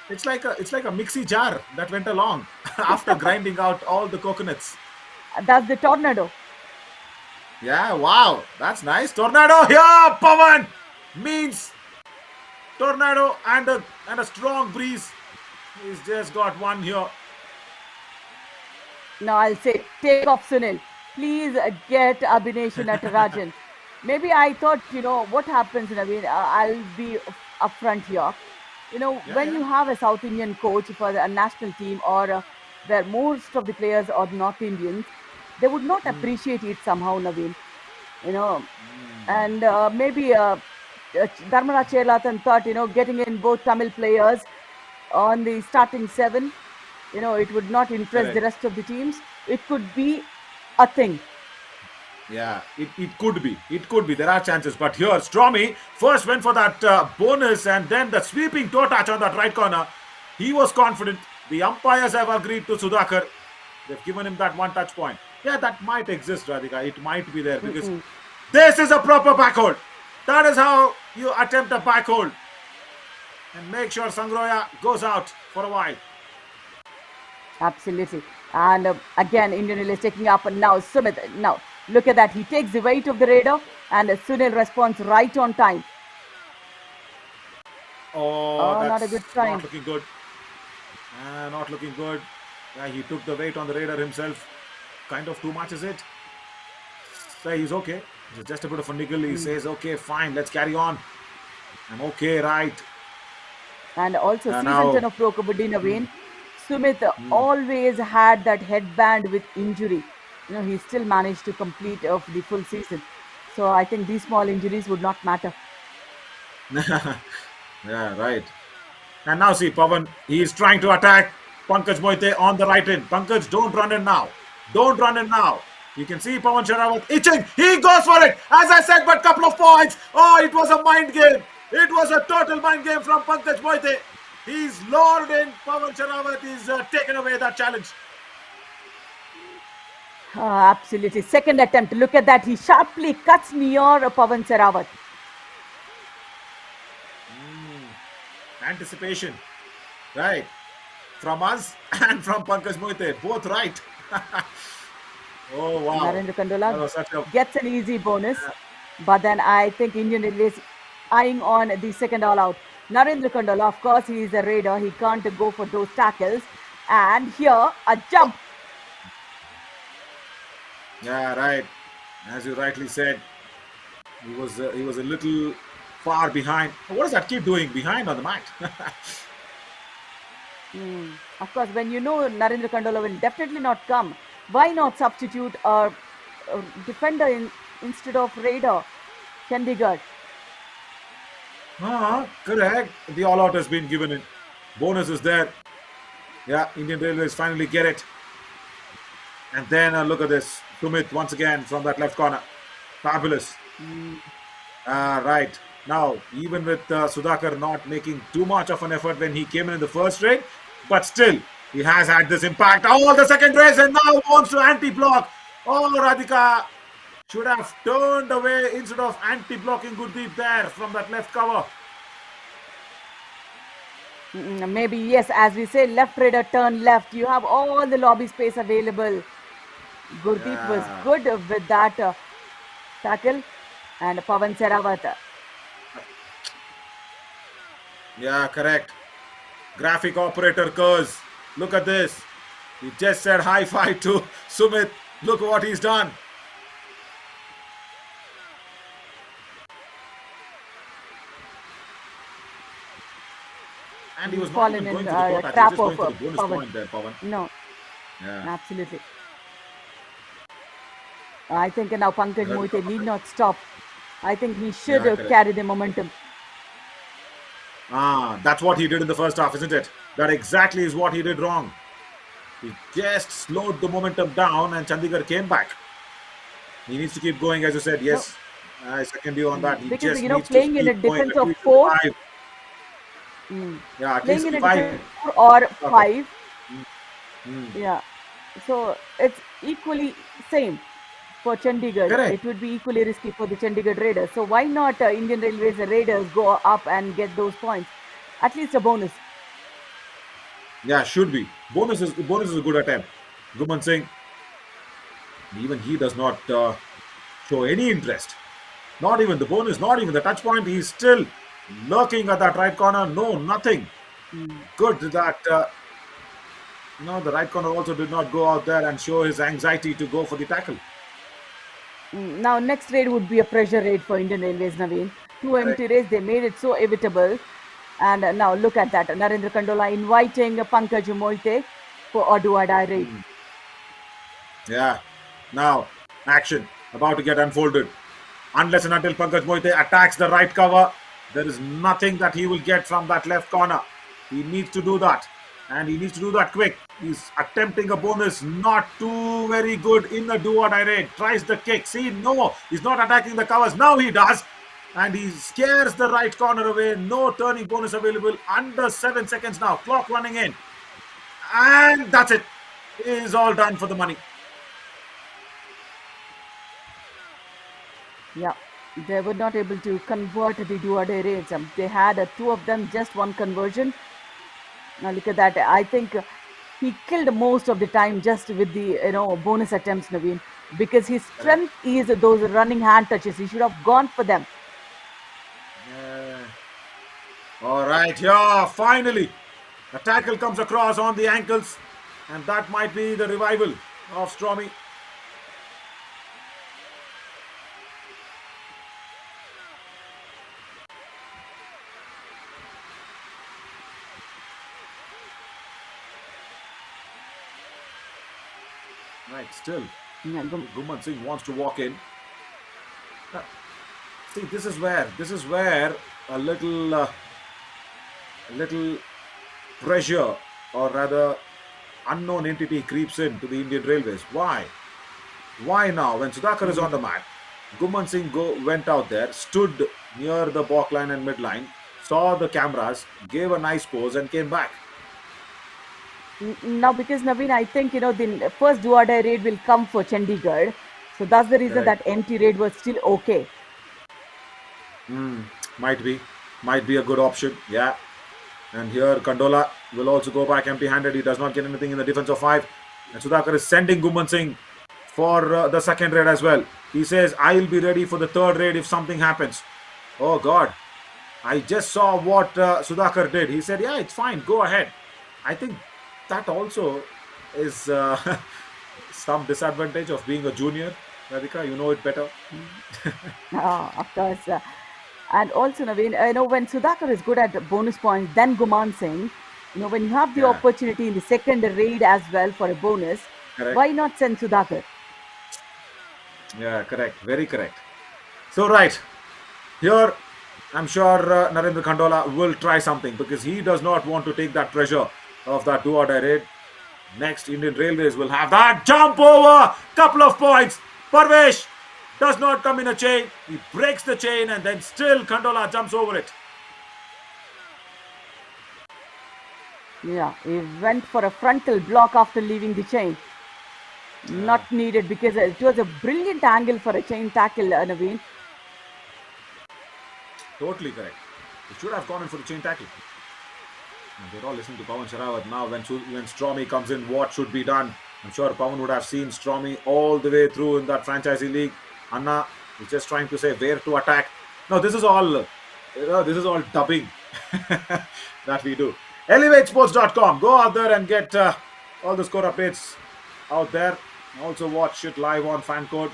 It's like a mixie jar that went along after grinding out all the coconuts. That's the tornado. Yeah, wow, that's nice. Tornado here, Pavan means tornado and a strong breeze. He's just got one here. Now I'll say, take off Sunil. Please get Abhinesh Natarajan. Maybe I thought, what happens, I'll be upfront here. Yeah, When yeah. you have a South Indian coach for a national team or where most of the players are North Indians, they would not appreciate it somehow, Naveen. You know, and maybe Dharmara Chelathan thought, getting in both Tamil players on the starting seven, it would not impress the Correct. rest of the teams. It could be a thing. Yeah, it could be. It could be. There are chances. But here, Stromy first went for that bonus and then the sweeping toe touch on that right corner. He was confident. The umpires have agreed to Sudhakar. They've given him that one touch point. Yeah, that might exist, Radhika. It might be there because Mm-mm. this is a proper backhold. That is how you attempt a backhold. And make sure Sangroya goes out for a while. Absolutely. And again, Indian Railways taking up now. Sumit, now look at that. He takes the weight of the radar and Sunil responds right on time. Oh, Oh, not a good that's not sign. looking good. Not looking good. Yeah, he took the weight on the radar himself. Kind of too much, is it? So he's okay. It's just a bit of a niggle. He Mm. says, okay, fine, let's carry on. I'm okay, right? And also, season 10 Now, of Pro Kabaddi hmm, Naveen, Sumit hmm, always had that headband with injury. He still managed to complete of the full season. So I think these small injuries would not matter. yeah, right. And now see, Pavan, he's trying to attack Pankaj Moite on the right end. Pankaj, don't run in now. Don't run in now. You can see Pavan Sharawat itching. He goes for it. As I said, but couple of points. Oh, it was a mind game. It was a total mind game from Pankaj Moite. He's lured in. Pavan Sharawat is taken away that challenge. Absolutely. Second attempt. Look at that. He sharply cuts near Pavan Sarawat. Anticipation, right? From us and from Pankaj Mohite, both right. Oh wow, Narendra that Kandola was such a gets an easy bonus, but then I think Indian Railways eyeing on the second all out. Narendra Kandola, of course, he is a raider. He can't go for those tackles. And here, a jump. yeah, right. As you rightly said, he was a little far behind. What does that kid doing behind on the mat? Of course, when you know Narendra Kandola will definitely not come, why not substitute a defender instead of raider? Chandigarh. Correct. The all out has been given in. Bonus is there. Yeah, Indian Railways finally get it. And then look at this. Sumit once again from that left corner. Fabulous. Right. Now, even with Sudhakar not making too much of an effort when he came in the first raid, but still, he has had this impact. Oh, the second race, and now wants to anti-block. Oh, Radhika should have turned away instead of anti-blocking Gurdeep there from that left cover. Maybe, yes, as we say, left raider turn left. You have all the lobby space available. Gurdeep was Yeah, good with that tackle. And Pavan Serawat. yeah, correct. Graphic operator curse. Look at this. He just said high five to Sumit. Look what he's done. And he was not Fallen even in going for the a quota. He was trap just of going for the bonus Pavan. point there, Pavan. No, Yeah. absolutely. I think now Pankaj Heard Mohite about need it. not stop. I think he should Yeah, correct. carry the momentum. That's what he did in the first half, isn't it? That exactly is what he did wrong. He just slowed the momentum down and Chandigarh came back. He needs to keep going, as you said. No, Yes, I second you on that. He because just needs to playing in a keep going. defense At of least four, revive. mm, Yeah, at playing least in a revive. defense of 4 or Soccer. 5, Hmm. yeah. So it's equally same for Chandigarh. Correct. It would be equally risky for the Chandigarh Raiders. So why not Indian Railways Raiders go up and get those points? At least a bonus. Yeah, should be. Bonus is a good attempt. Guman Singh, even he does not show any interest. Not even the bonus, not even the touch point. He's still lurking at that right corner. No, nothing. Good that no, the right corner also did not go out there and show his anxiety to go for the tackle. Now, next raid would be a pressure raid for Indian Railways, Naveen. Two Correct. empty raids, they made it so evitable. And now look at that. Narendra Kandola inviting Pankaj Moite for Oduada raid. Yeah. Now, action about to get unfolded. Unless and until Pankaj Mohite attacks the right cover, there is nothing that he will get from that left corner. He needs to do that. And he needs to do that quick. He's attempting a bonus, not too very good in the do or die raid. Tries the kick. See, no, he's not attacking the covers. Now he does. And he scares the right corner away. No turning bonus available. Under 7 seconds now. Clock running in. And that's it. It is all done for the money. Yeah, they were not able to convert the Duade raids. They had two of them, just one conversion. Now look at that. I think he killed most of the time just with the bonus attempts, Naveen, because his Correct. strength is those running hand touches. He should have gone for them. Yeah. All right, yeah, finally. A tackle comes across on the ankles, and that might be the revival of Stormy. Right, still, Yeah, Guman Singh wants to walk in. Uh, See, this is where a little pressure, or rather, unknown entity creeps in to the Indian Railways. Why? Why now? When Sudhakar is on the mat, Guman Singh went out there, stood near the balk line and midline, saw the cameras, gave a nice pose, and came back. Now, because Naveen, I think the first Duada raid will come for Chandigarh, so that's the reason Correct. that empty raid was still okay. Hmm. Might be. Might be a good option. Yeah. And here Kandola will also go back empty-handed. He does not get anything in the defense of five. And Sudhakar is sending Gumman Singh for the second raid as well. He says, I'll be ready for the third raid if something happens. Oh God. I just saw what Sudhakar did. He said, yeah, it's fine. Go ahead. I think that also is some disadvantage of being a junior. Radhika, you know it better. Of course. And also, Naveen, when Sudhakar is good at bonus points, then Guman Singh, when you have the Yeah, opportunity in the second raid as well for a bonus, correct. why not send Sudhakar? Yeah, correct. Very correct. So, right. Here, I'm sure Narendra Khandola will try something because he does not want to take that pressure of that do or die raid. Next, Indian Railways will have that jump over. Couple of points. Parvesh does not come in a chain. He breaks the chain and then still Khandola jumps over it. Yeah, he went for a frontal block after leaving the chain. Yeah, Not needed because it was a brilliant angle for a chain tackle, Naveen. totally correct. He should have gone in for the chain tackle. And they're all listening to Pawan Sharawat now. When Stromy comes in, what should be done? I'm sure Pawan would have seen Stromy all the way through in that franchisee league. Anna is just trying to say where to attack. No, this is all dubbing that we do. ElevateSports.com. Go out there and get all the score updates out there. Also watch it live on fan code.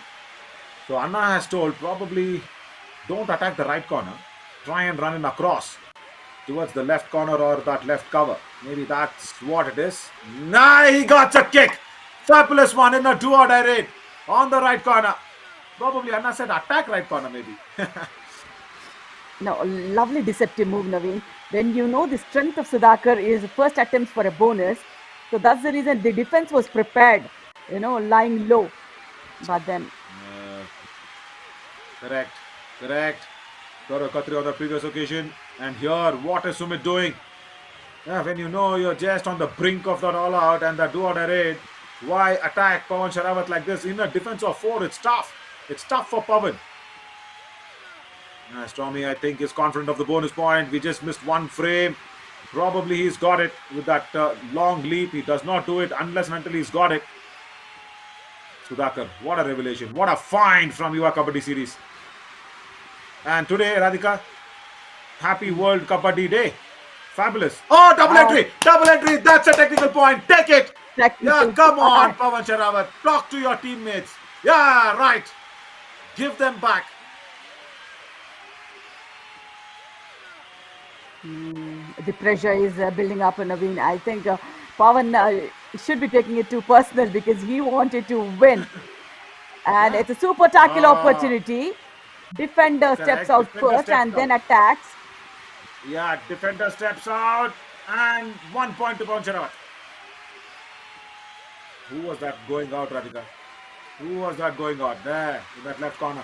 So Anna has told probably don't attack the right corner. Try and run in across towards the left corner or that left cover. Maybe that's what it is. Nah, he got a kick. Fabulous one in a do or die raid on the right corner. Probably Anna said attack right corner, maybe. No, a lovely deceptive move, Naveen. When you know the strength of Sudhakar is first attempts for a bonus, so that's the reason the defense was prepared, lying low. But then, Uh, correct, correct. Gaurav Khatri on the previous occasion. And here, what is Sumit doing? Yeah, when you know you're just on the brink of that all out and the do or die raid, why attack Pawan Sharawat like this? In a defense of four, it's tough. It's tough for Pawan. Stormy, I think, is confident of the bonus point. We just missed one frame. Probably he's got it with that long leap. He does not do it unless and until he's got it. Sudhakar, what a revelation. What a find from Yuva Kabaddi series. And today, Radhika, happy World Kabaddi Day. Fabulous. Oh, double uh, entry. Double entry. That's a technical point. Take it. Yeah, technical. come on, Pawan Sharawat. Talk to your teammates. Yeah, right. Give them back. The pressure is building up in Naveen. I think Pawan should be taking it too personal because he wanted to win. And Yeah. it's a super tackle Ah, opportunity. Defender steps correct. out Defender first steps and out. then attacks. Yeah, defender steps out. And 1 point to Pawan Sharawat. Who was that going out, Radhika? Who was that going out? There, in that left corner.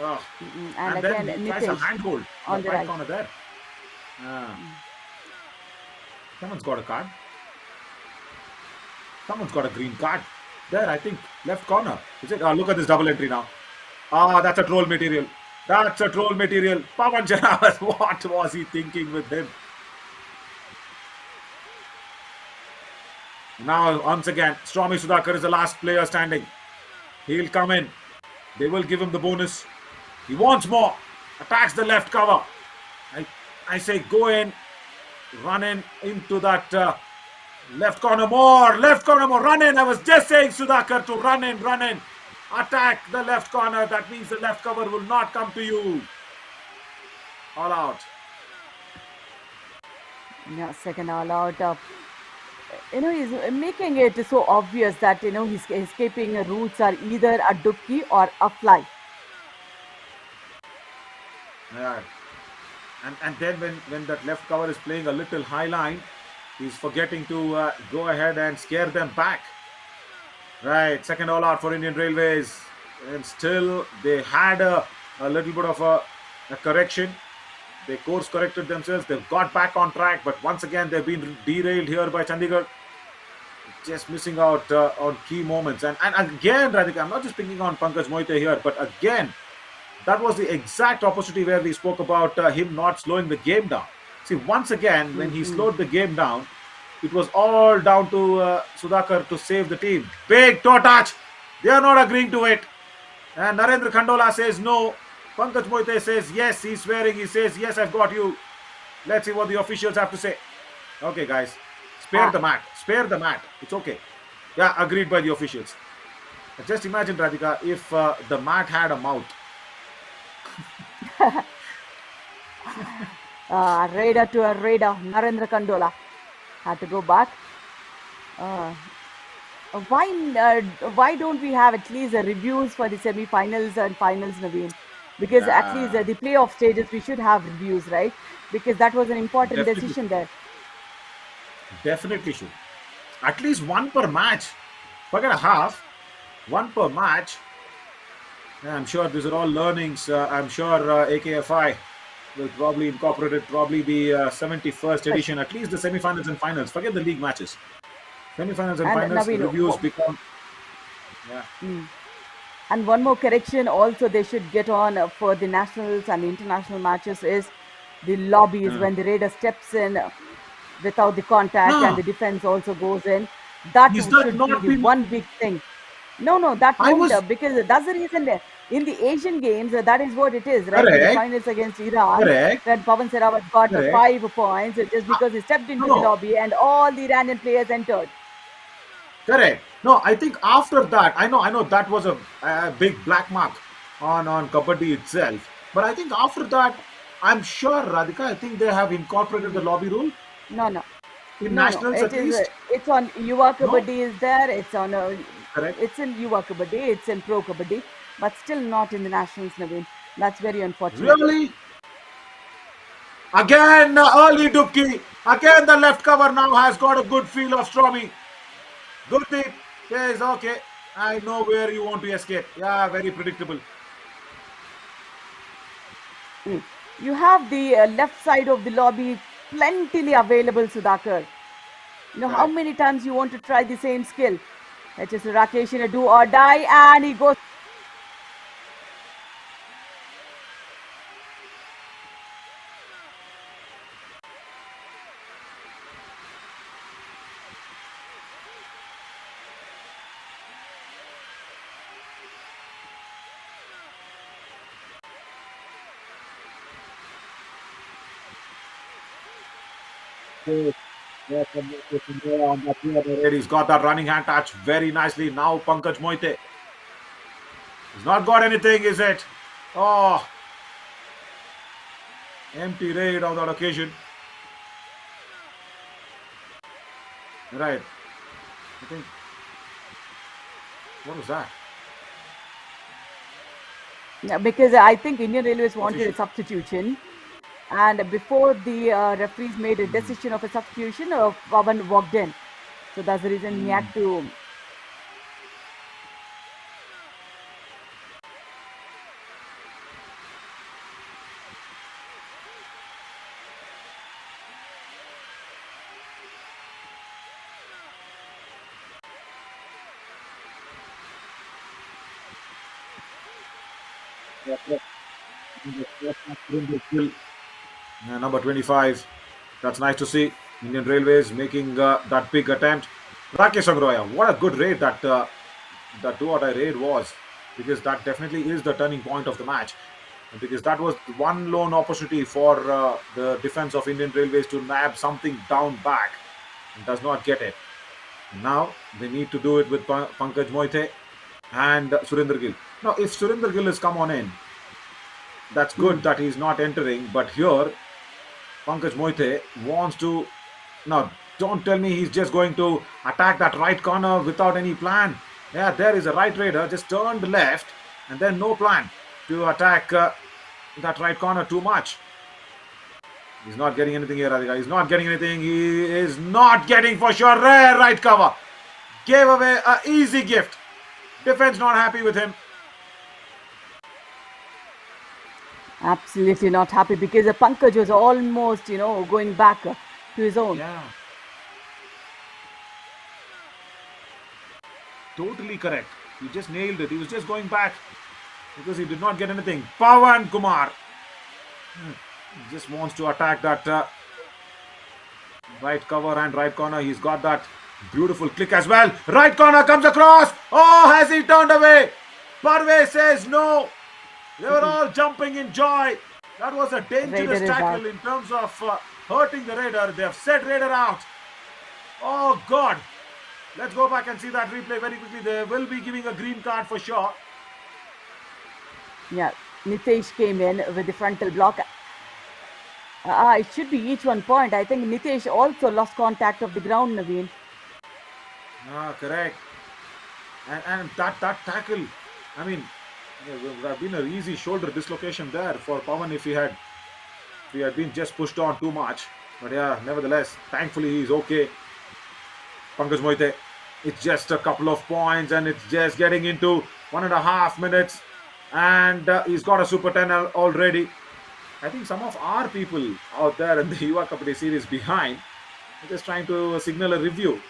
Oh. And And then again, he tries a Nitesh handhold in on that the right right. corner there. Ah. Someone's got a card. Someone's got a green card. There, I think, left corner. Is it? Look at this double entry now. That's a troll material. That's a troll material. Pawan Jarawat, what was he thinking with him? Now, once again, Stormy Sudhakar is the last player standing. He'll come in. They will give him the bonus. He wants more. Attacks the left cover. I, I say go in, run in into that left corner more. Left corner more. Run in. I was just saying Sudhakar to run in, run in. Attack the left corner. That means the left cover will not come to you. All out. Yeah, second all out. He's making it so obvious that, his escaping routes are either a ducky or a fly. Yeah. And then when that left cover is playing a little high line, he's forgetting to go ahead and scare them back. Right, second all out for Indian Railways. And still, they had a little bit of a correction. They course corrected themselves. They've got back on track. But once again, they've been derailed here by Chandigarh. Just missing out on key moments. And again, Radhika, I'm not just picking on Pankaj Mohite here, but again, that was the exact opportunity where we spoke about him not slowing the game down. See, once again, when he Mm-hmm. slowed the game down, it was all down to Sudhakar to save the team. Big toe touch. They are not agreeing to it. And Narendra Khandola says no. Pankaj Mohite says yes. He's swearing. He says yes, I've got you. Let's see what the officials have to say. Okay, guys, spare Ah, the mat. Spare the mat. It's okay. Yeah, agreed by the officials. Just imagine, Radhika, if the mat had a mouth. Raider to a Raider, Narendra Kandola had to go back. Uh, why why don't we have at least reviews for the semi-finals and finals, Naveen? Because at least Yeah, the playoff stages we should have reviews, right? Because that was an important definitely decision should. there. Definitely should. At least one per match. Forget a half. One per match. Yeah, I'm sure these are all learnings. I'm sure AKFI will probably incorporate it, probably the 71st For sure. edition, at least the semifinals and finals. Forget the league matches. Semifinals and And finals, Naveen, reviews become. Yeah. mm, and one more correction also they should get on for the nationals and the international matches is the lobbies Uh, when the raider steps in without the contact and no, the defense also goes in. That is that should be not the been. one big thing. No, no, that I won't, was because that's the reason in the Asian Games, that is what it is, right? In the correct, finals against Iran, correct, when Pavan Sehrawat got correct. 5 points just Uh, because he stepped no, into the no, lobby and all the Iranian players entered. correct. No, I think after that, I know that was a big black mark on Kabaddi itself. But I think after that, I'm sure, Radhika, I think they have incorporated the Mm. lobby rule No, no. in No, no. nationals It at is. least. It's on Yuva No, Kabaddi is there. It's on. correct. It's in Yuva Kabaddi. It's in Pro Kabaddi, but still not in the nationals, Naveen. That's very unfortunate. Really? Again, early Dubki. Again, the left cover now has got a good feel of Stromy. Gurdeep says, okay, I know where you want to escape. Yeah, very predictable. Mm. You have the left side of the lobby plentifully available, Sudhakar. You know how Correct. many times you want to try the same skill. It's just Rakesh in a do or die, and he goes. He's got that running hand touch very nicely. Now Pankaj Moite. He's not got anything, is it? Oh, empty raid on that occasion. Right. I think, what was that? Yeah, because I think Indian Railways wanted a Official. substitution. And before the referees made a decision of a substitution, Pavan walked in. So that's the reason he had to. Number 25. That's nice to see. Indian Railways making that big attempt. Rakesh Agroya, what a good raid that do or die raid was, because that definitely is the turning point of the match. Because that was the one lone opportunity for the defense of Indian Railways to nab something down back and does not get it. And now they need to do it with Pankaj Moite and Surinder Gill. Now, if Surinder Gill has come on in, that's good Hmm. that he's not entering. But here, Pankaj Moite wants to. Now, don't tell me he's just going to attack that right corner without any plan. Yeah, there is a right raider, just turned left, and then no plan to attack that right corner too much. He's not getting anything here, Radhika. He's not getting anything. He is not getting for sure. Rare right cover. Gave away an easy gift. Defense not happy with him. Absolutely not happy because Pankaj was almost, going back to his own. Yeah, totally correct. He just nailed it. He was just going back because he did not get anything. Pawan Kumar just wants to attack that Right cover and right corner. He's got that beautiful click as well. Right corner comes across. Oh, has he turned away? Parve says no. They were all jumping in joy. That was a Raider dangerous is out. tackle in terms of hurting the Raider. They have set Raider out. Oh, God. Let's go back and see that replay very quickly. They will be giving a green card for sure. Yeah, Nitesh came in with the frontal block. It should be each 1 point. I think Nitesh also lost contact of the ground, Naveen. Ah, correct. And that tackle, I mean, there would have been an easy shoulder dislocation there for Pawan if he had been just pushed on too much. But yeah, nevertheless, thankfully he's okay. Pankaj Moite, it's just a couple of points and it's just getting into 1.5 minutes. And he's got a Super 10 already. I think some of our people out there in the Yuva Kabaddi series behind are just trying to signal a review.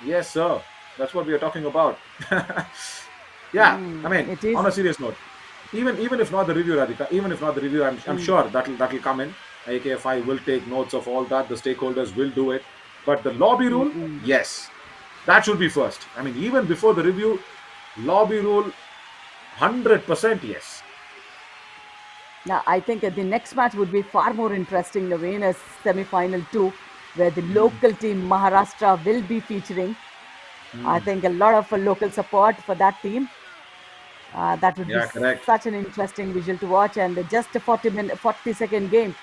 Yes, sir. That's what we are talking about. Yeah, I mean, It is. on a serious note, even if not the review, Radhika, even if not the review, I'm sure that'll come in. AKFI will take notes of all that. The stakeholders will do it. But the lobby rule, yes, that should be first. I mean, even before the review, lobby rule, 100% yes. Now, I think the next match would be far more interesting, Naveen, as semi-final 2, where the local team Maharashtra will be featuring. I think a lot of local support for that team. That would be Yeah, correct. such an interesting visual to watch, and just a 40-second game.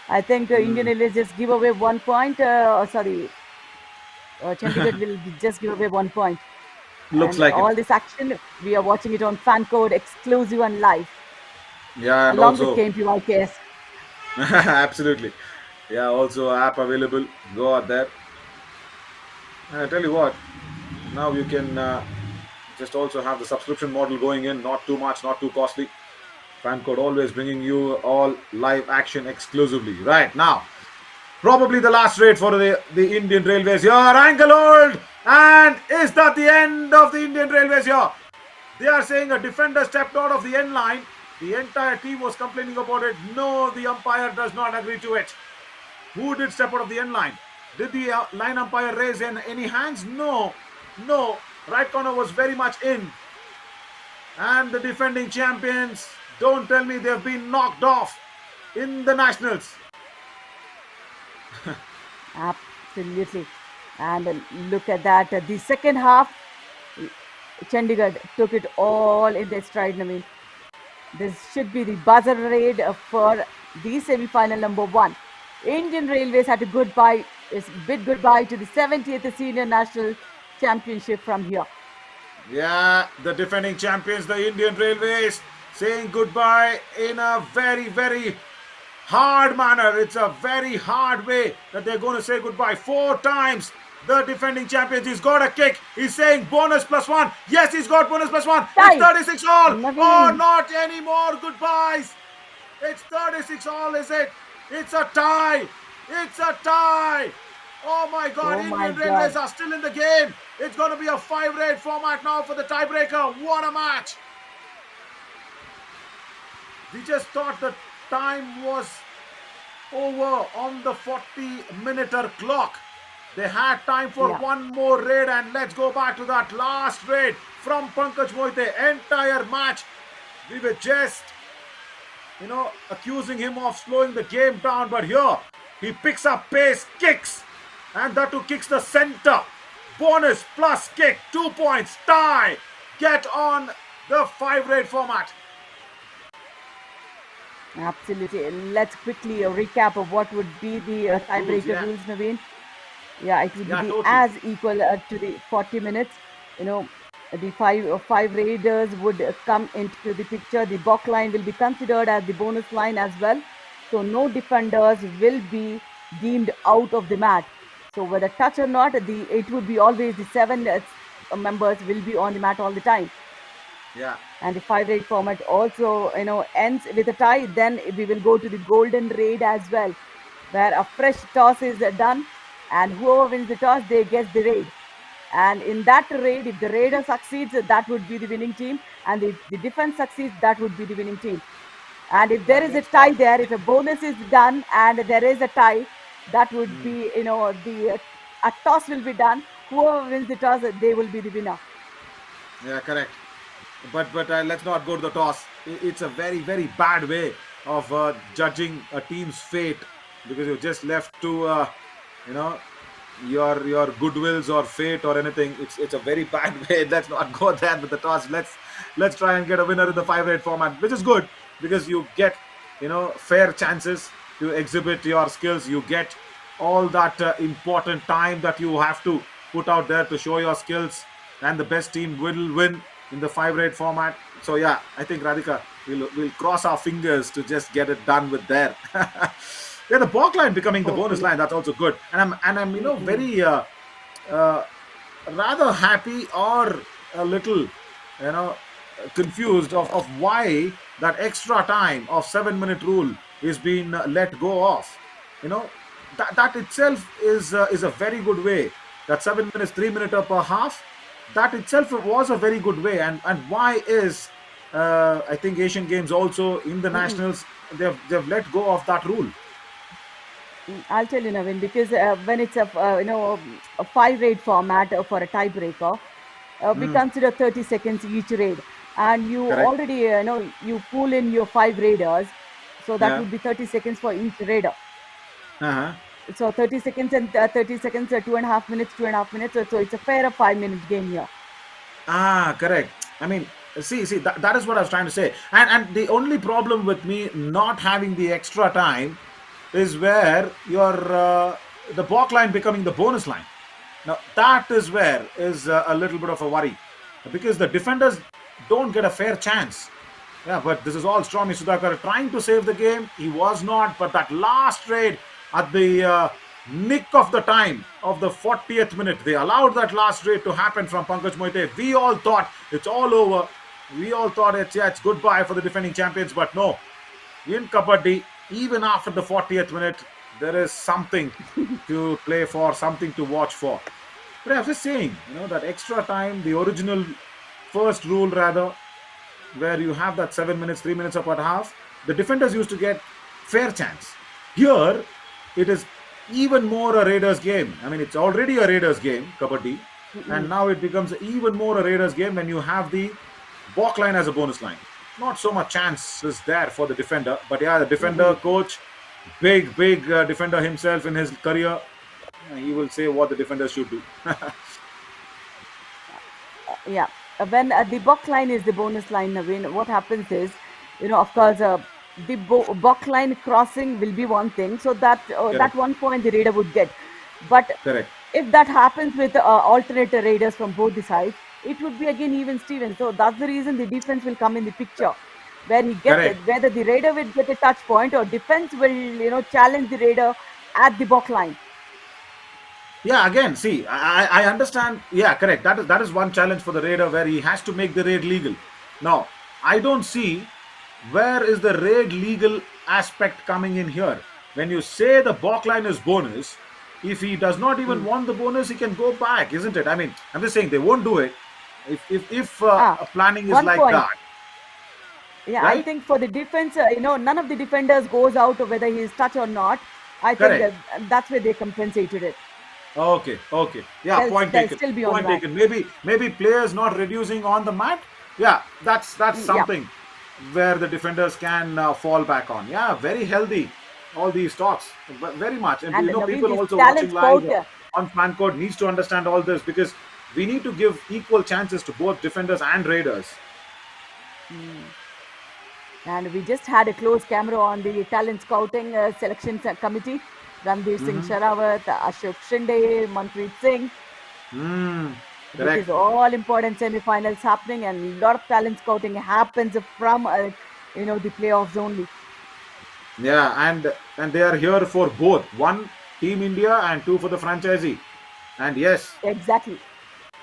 I think Indian will just give away 1 point. Sorry, Chandigarh will just give away 1 point. Looks And like it. all this action, we are watching it on fan code exclusive and live, Yeah, and along with also, KMPYKS. absolutely. Yeah, also app available. Go out there. And I tell you what, now you can just also have the subscription model going in. Not too much, not too costly. Fan code always bringing you all live action exclusively. Right now, probably the last raid for the Indian Railways here. Ankle hold! And is that the end of the Indian Railways here? They are saying a defender stepped out of the end line. The entire team was complaining about it. No, the umpire does not agree to it. Who did step out of the end line? Did the line umpire raise any hands? No. No. Right corner was very much in. And the defending champions, don't tell me they've been knocked off in the nationals. Absolutely. And look at that. The second half, Chandigarh took it all in their stride. I mean, this should be the buzzer raid for the semi-final number 1. Indian Railways had to bid goodbye to the 70th Senior National Championship from here. Yeah, the defending champions, the Indian Railways, saying goodbye in a very, very hard manner. It's a very hard way that they're going to say goodbye. 4 times the defending champions. He's got a kick. He's saying bonus +1. Yes, he's got bonus +1. It's Tie! 36 all. Oh, Naveen! not anymore goodbyes. It's 36 all, is it? It's a tie. It's a tie. Oh my God, Oh my Indian God. Railways are still in the game. It's going to be a 5-raid format now for the tiebreaker. What a match. We just thought the time was over on the 40-minute clock. They had time for Yeah. one more raid, and let's go back to that last raid from Pankaj Moite. Entire match, we were just, accusing him of slowing the game down, but here he picks up pace, kicks, and that too kicks the center. Bonus plus kick, 2 points, tie. Get on the 5-raid format. Absolutely. Let's quickly recap of what would be the Rules, tiebreaker yeah, rules, Naveen. Yeah, it would be yeah, the totally. as equal to the 40 minutes. You know, the five raiders would come into the picture. The box line will be considered as the bonus line as well. So no defenders will be deemed out of the match. So whether touch or not, the it would be always the seven members will be on the mat all the time. Yeah, And the 5 raid format also ends with a tie. Then we will go to the golden raid as well, where a fresh toss is done, and whoever wins the toss, they get the raid. And in that raid, if the raider succeeds, that would be the winning team, and if the defense succeeds, that would be the winning team. And if there that is a gets tie fun. there, if a bonus is done and there is a tie, That would be, the a toss will be done. Whoever wins the toss, they will be the winner. Yeah, correct. But let's not go to the toss. It's a very very bad way of judging a team's fate because you're just left to you know your goodwills or fate or anything. It's a very bad way. Let's not go there with the toss. Let's try and get a winner in the 5 rate format, which is good because you get fair chances to exhibit your skills. You get all that important time that you have to put out there to show your skills, and the best team will win in the 5 rate format. So yeah, I think Radhika will cross our fingers to just get it done with there. Yeah, the balk line becoming the bonus Hopefully. line, that's also good. And I'm Mm-mm. very uh, rather happy or a little confused of why that extra time of 7 minute rule is being let go off. That itself is a very good way. That 7 minutes 3 minute per half, that itself was a very good way. And why is I think Asian Games also in the Mm-mm. nationals, they've let go of that rule. I'll tell you, Navin, because when it's a five raid format for a tiebreaker, we Mm, consider 30 seconds each raid, and you correct. already you pull in your five raiders, so that Yeah. would be 30 seconds for each raider. Uh-huh. So 30 seconds and 30 seconds, 2.5 minutes, 2.5 minutes. So it's a fair 5 minute game here. Ah, correct. I mean, see, that is what I was trying to say. And the only problem with me not having the extra time is where your the balk line becoming the bonus line. Now that is where is a little bit of a worry because the defenders don't get a fair chance. Yeah, but this is all Stormy Sudhakar trying to save the game. He was not, but that last trade at the nick of the time of the 40th minute, they allowed that last trade to happen from Pankaj Mohite. We all thought it's all over. We all thought it's goodbye for the defending champions, but no. In Kabaddi, even after the 40th minute, there is something to play for, something to watch for. But I was just saying, that extra time, the original first rule rather, where you have that 7 minutes, 3 minutes up at half, the defenders used to get fair chance. Here, it is even more a Raiders game. I mean, it's already a Raiders game, Kabaddi, and Mm-mm. now it becomes even more a Raiders game when you have the balk line as a bonus line. Not so much chances there for the defender, but yeah, the defender Mm-mm. coach, big defender himself in his career, he will say what the defenders should do. Yeah. When the buck line is the bonus line, Naveen, what happens is, of course, the buck line crossing will be one thing. So that Correct, 1 point the raider would get. But correct, if that happens with alternate raiders from both the sides, it would be again even Steven. So that's the reason the defense will come in the picture, where he gets correct. it, whether the raider will get a touch point or defense will, challenge the raider at the buck line. Yeah, again, see, I understand. Yeah, correct. That is one challenge for the raider where he has to make the raid legal. Now, I don't see where is the raid legal aspect coming in here. When you say the balk line is bonus, if he does not even Mm. want the bonus, he can go back, isn't it? I mean, I'm just saying they won't do it if Ah, a planning is one like point. that, Yeah, I right? think for the defense, none of the defenders goes out whether he is touch or not. I think Correct. that's where they compensated it. Okay, okay. Yeah, point They'll taken. still be on Point track. taken. Maybe players not reducing on the mat. Yeah, that's Yeah, something where the defenders can fall back on. Yeah, very healthy. All these talks, very much. And and Naveen, people this also talent watching live scout. on fan code needs to understand all this because we need to give equal chances to both defenders and raiders. And we just had a close camera on the talent scouting selection committee. Ranveer Singh Mm-hmm. Sharawat, Ashok Shinde, Manpreet Singh, because Correct. all important semi-finals happening and a lot of talent scouting happens from the playoffs only. Yeah, and they are here for both one Team India and two for the franchisee. And yes, Exactly.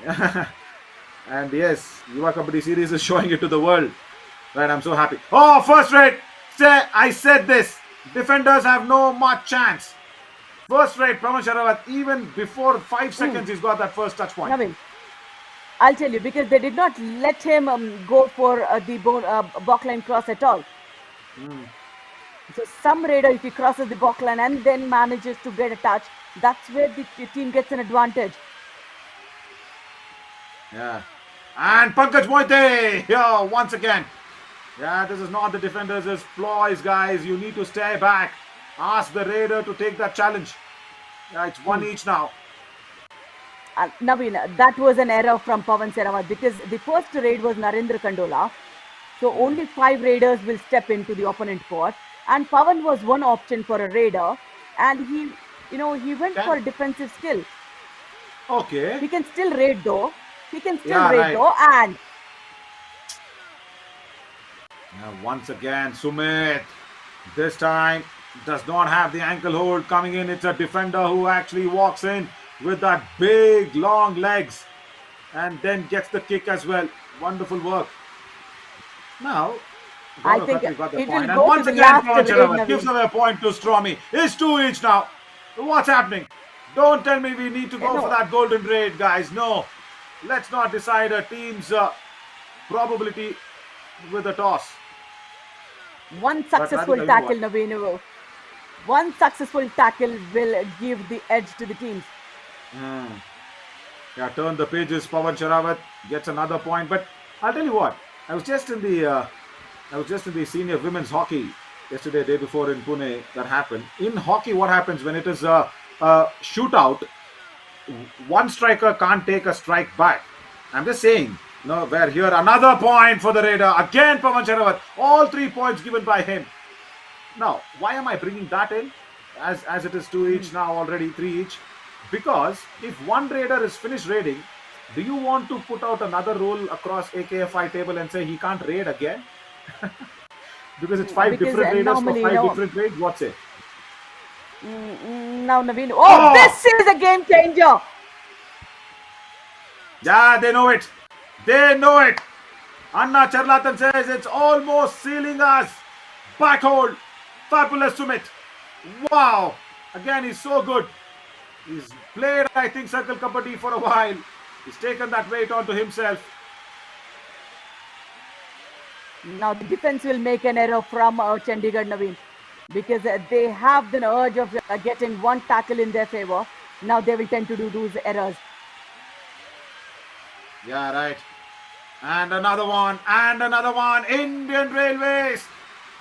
and yes, Yuva Kabaddi series is showing it to the world. Right, I'm so happy. Oh, first rate. I said this. Defenders have no much chance. First rate, Praman Sharawat, even before 5 seconds, Mm. he's got that first touch point. Naveen, I'll tell you because they did not let him go for the backline cross at all. So some raider, if he crosses the back line and then manages to get a touch, that's where the team gets an advantage. Yeah. And Pankaj Moite here once again. Yeah, this is not the defenders' ploys, guys. You need to stay back. Ask the raider to take that challenge. Yeah, it's one Hmm. each now. Naveen, that was an error from Pawan Seravat because the first raid was Narendra Kandola. So only 5 raiders will step into the opponent court. And Pawan was one option for a raider. And he went Okay. for a defensive skill. Okay. He can still raid though. He can still Yeah, raid right. though. And Once again, Sumit. This time does not have the ankle hold coming in. It's a defender who actually walks in with that big long legs and then gets the kick as well. Wonderful work. Now, I Gaurav think Khatri got the it will point. And go to once the again, last Pawan raid, Sharavat gives Naveen. away a point to Stromy. It's 2 each now. What's happening? Don't tell me we need to go for No, that golden raid, guys. No. Let's not decide a team's probability with a toss. one But successful Radhika, you know tackle, what? Naveen. One successful tackle will give the edge to the teams. Hmm. Yeah, turn the pages. Pawan Sharawat gets another point. But I'll tell you what. I was just in the senior women's hockey yesterday, day before in Pune. That happened. In hockey, what happens when it is a shootout? One striker can't take a strike back. I'm just saying. No, we're here. Another point for the Raider. Again, Pawan Sharawat. All 3 points given by him. Now, why am I bringing that in? As it is 2 each now already, 3 each. Because if one raider is finished raiding, do you want to put out another rule across AKFI table and say he can't raid again? Because it's five Because different raiders for normally, five different raids. What's it? now Naveen, oh, Oh, this is a game changer. yeah, they know it. They know it. Anna Charlatan says it's almost sealing us. Back hold. Fabulous Sumit. Wow. Again, he's so good. He's played, I think, Circle Kabaddi for a while. He's taken that weight onto himself. Now the defense will make an error from Chandigarh, Naveen, because they have the urge of getting one tackle in their favor. Now they will tend to do those errors. Yeah, right. And another one. And another one. Indian Railways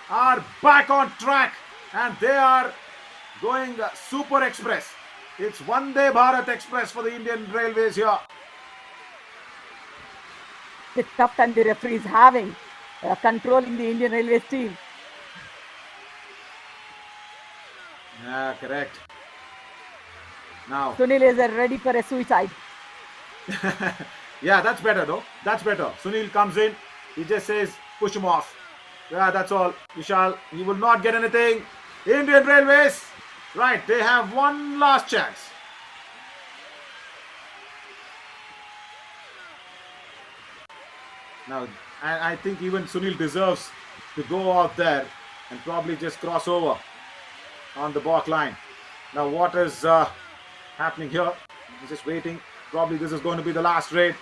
are back on track. And they are going super express. It's Vande Bharat Express for the Indian Railways here. The tough time the referee is having, controlling the Indian Railways team. Yeah, correct. Now, Sunil is ready for a suicide. yeah, that's better though. That's better. Sunil comes in. He just says, push him off. Yeah, that's all. Vishal, you will not get anything. Indian Railways. Right, they have one last chance. Now, I think even Sunil deserves to go out there and probably just cross over on the back line. Now, what is happening here? He's just waiting. Probably this is going to be the last raid.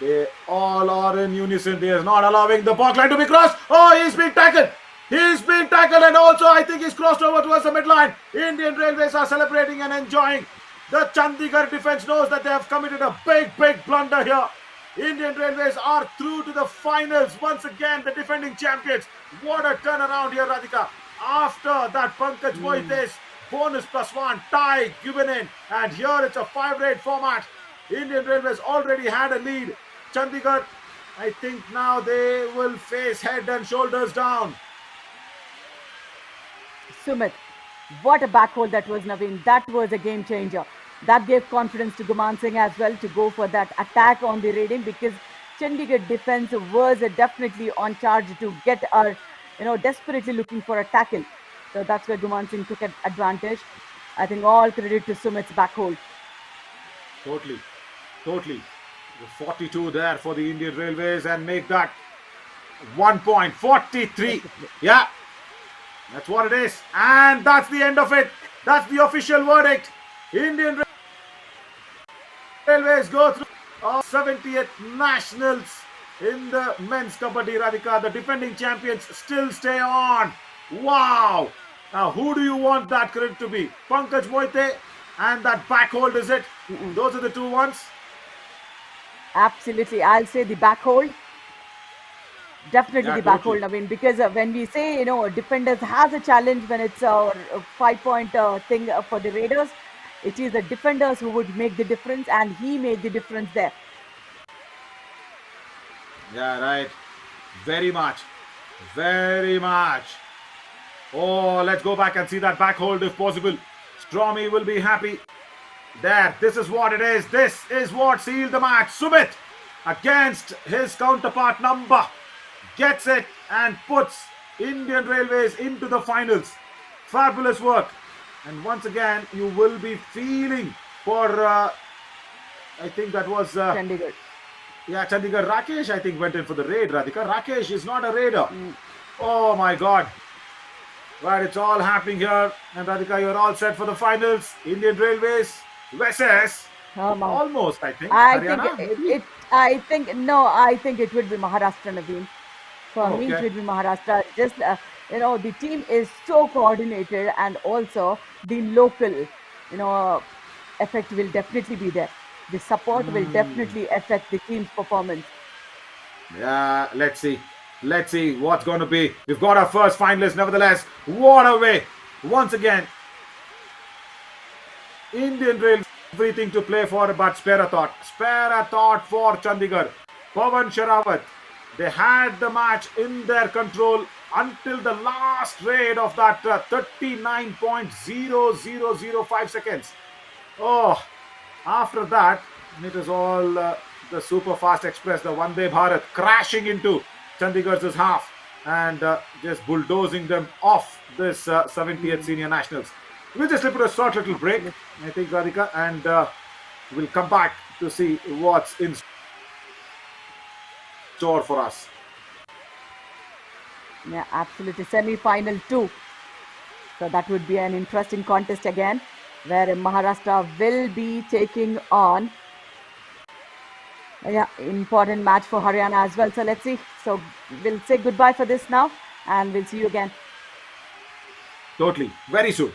They all are in unison. They are not allowing the back line to be crossed. Oh, he's being tackled. He's being tackled, and also I think he's crossed over towards the midline. Indian Railways are celebrating and enjoying. The Chandigarh defense knows that they have committed a big, big blunder here. Indian Railways are through to the finals once again, the defending champions. What a turnaround here, Radhika. After that, Pankaj Moite's bonus plus one tie given in, and here it's a 5 raid format. Indian Railways already had a lead. Chandigarh, I think now they will face head and shoulders down. Sumit, what a backhold that was, Naveen. That was a game changer. That gave confidence to Guman Singh as well to go for that attack on the raiding because Chandigarh defense was definitely on charge to get desperately looking for a tackle. So that's where Guman Singh took advantage. I think all credit to Sumit's backhold. Totally, totally. 42 there for the Indian Railways and make that 1 point. 43. Yeah, that's what it is. And that's the end of it. That's the official verdict. Indian Railways go through 70th Nationals in the men's Kabaddi, Radhika. The defending champions still stay on. Wow! Now, who do you want that credit to be? Pankaj Moite and that back hold, is it? Mm-mm. Those are the two ones? Absolutely. I'll say the back hold. Definitely Yeah, the back totally. hold. I mean, because when we say, defenders has a challenge when it's a 5 point thing for the Raiders, it is the defenders who would make the difference, and he made the difference there. Yeah, right. Very much. Very much. Oh, let's go back and see that back hold if possible. Stormy will be happy. There, this is what it is. This is what sealed the match. Sumit, against his counterpart number, gets it and puts Indian Railways into the finals. Fabulous work. And once again, you will be feeling for, I think that was, Chandigarh. yeah, Chandigarh. Rakesh, I think, went in for the raid, Radhika. Rakesh is not a raider. Mm, Oh my god. Right, it's all happening here. And Radhika, you're all set for the finals. Indian Railways versus come on. almost, I think, I think Haryana, maybe. I think, no, I think it would be Maharashtra, Naveen. For Oh, me, it okay. would be Maharashtra. Just, the team is so coordinated, and also the local, effect will definitely be there. The support will Hmm. definitely affect the team's performance. Yeah, let's see. Let's see what's going to be. We've got our first finalist, nevertheless. What a way. Once again, Indian Railways everything to play for, but spare a thought. Spare a thought for Chandigarh. Pawan Sharawat. They had the match in their control until the last raid of that 39.0005 seconds. Oh, after that, it is all the super fast express, the Vande Bharat, crashing into Chandigarh's half and just bulldozing them off this 70th Mm, Senior Nationals. We'll just slip it a short little break, absolutely. I think, Radhika, and we'll come back to see what's in store for us. Yeah, absolutely. Semi-final two. So that would be an interesting contest again, where Maharashtra will be taking on, yeah, important match for Haryana as well. So let's see. So we'll say goodbye for this now, and we'll see you again. Totally. Very soon.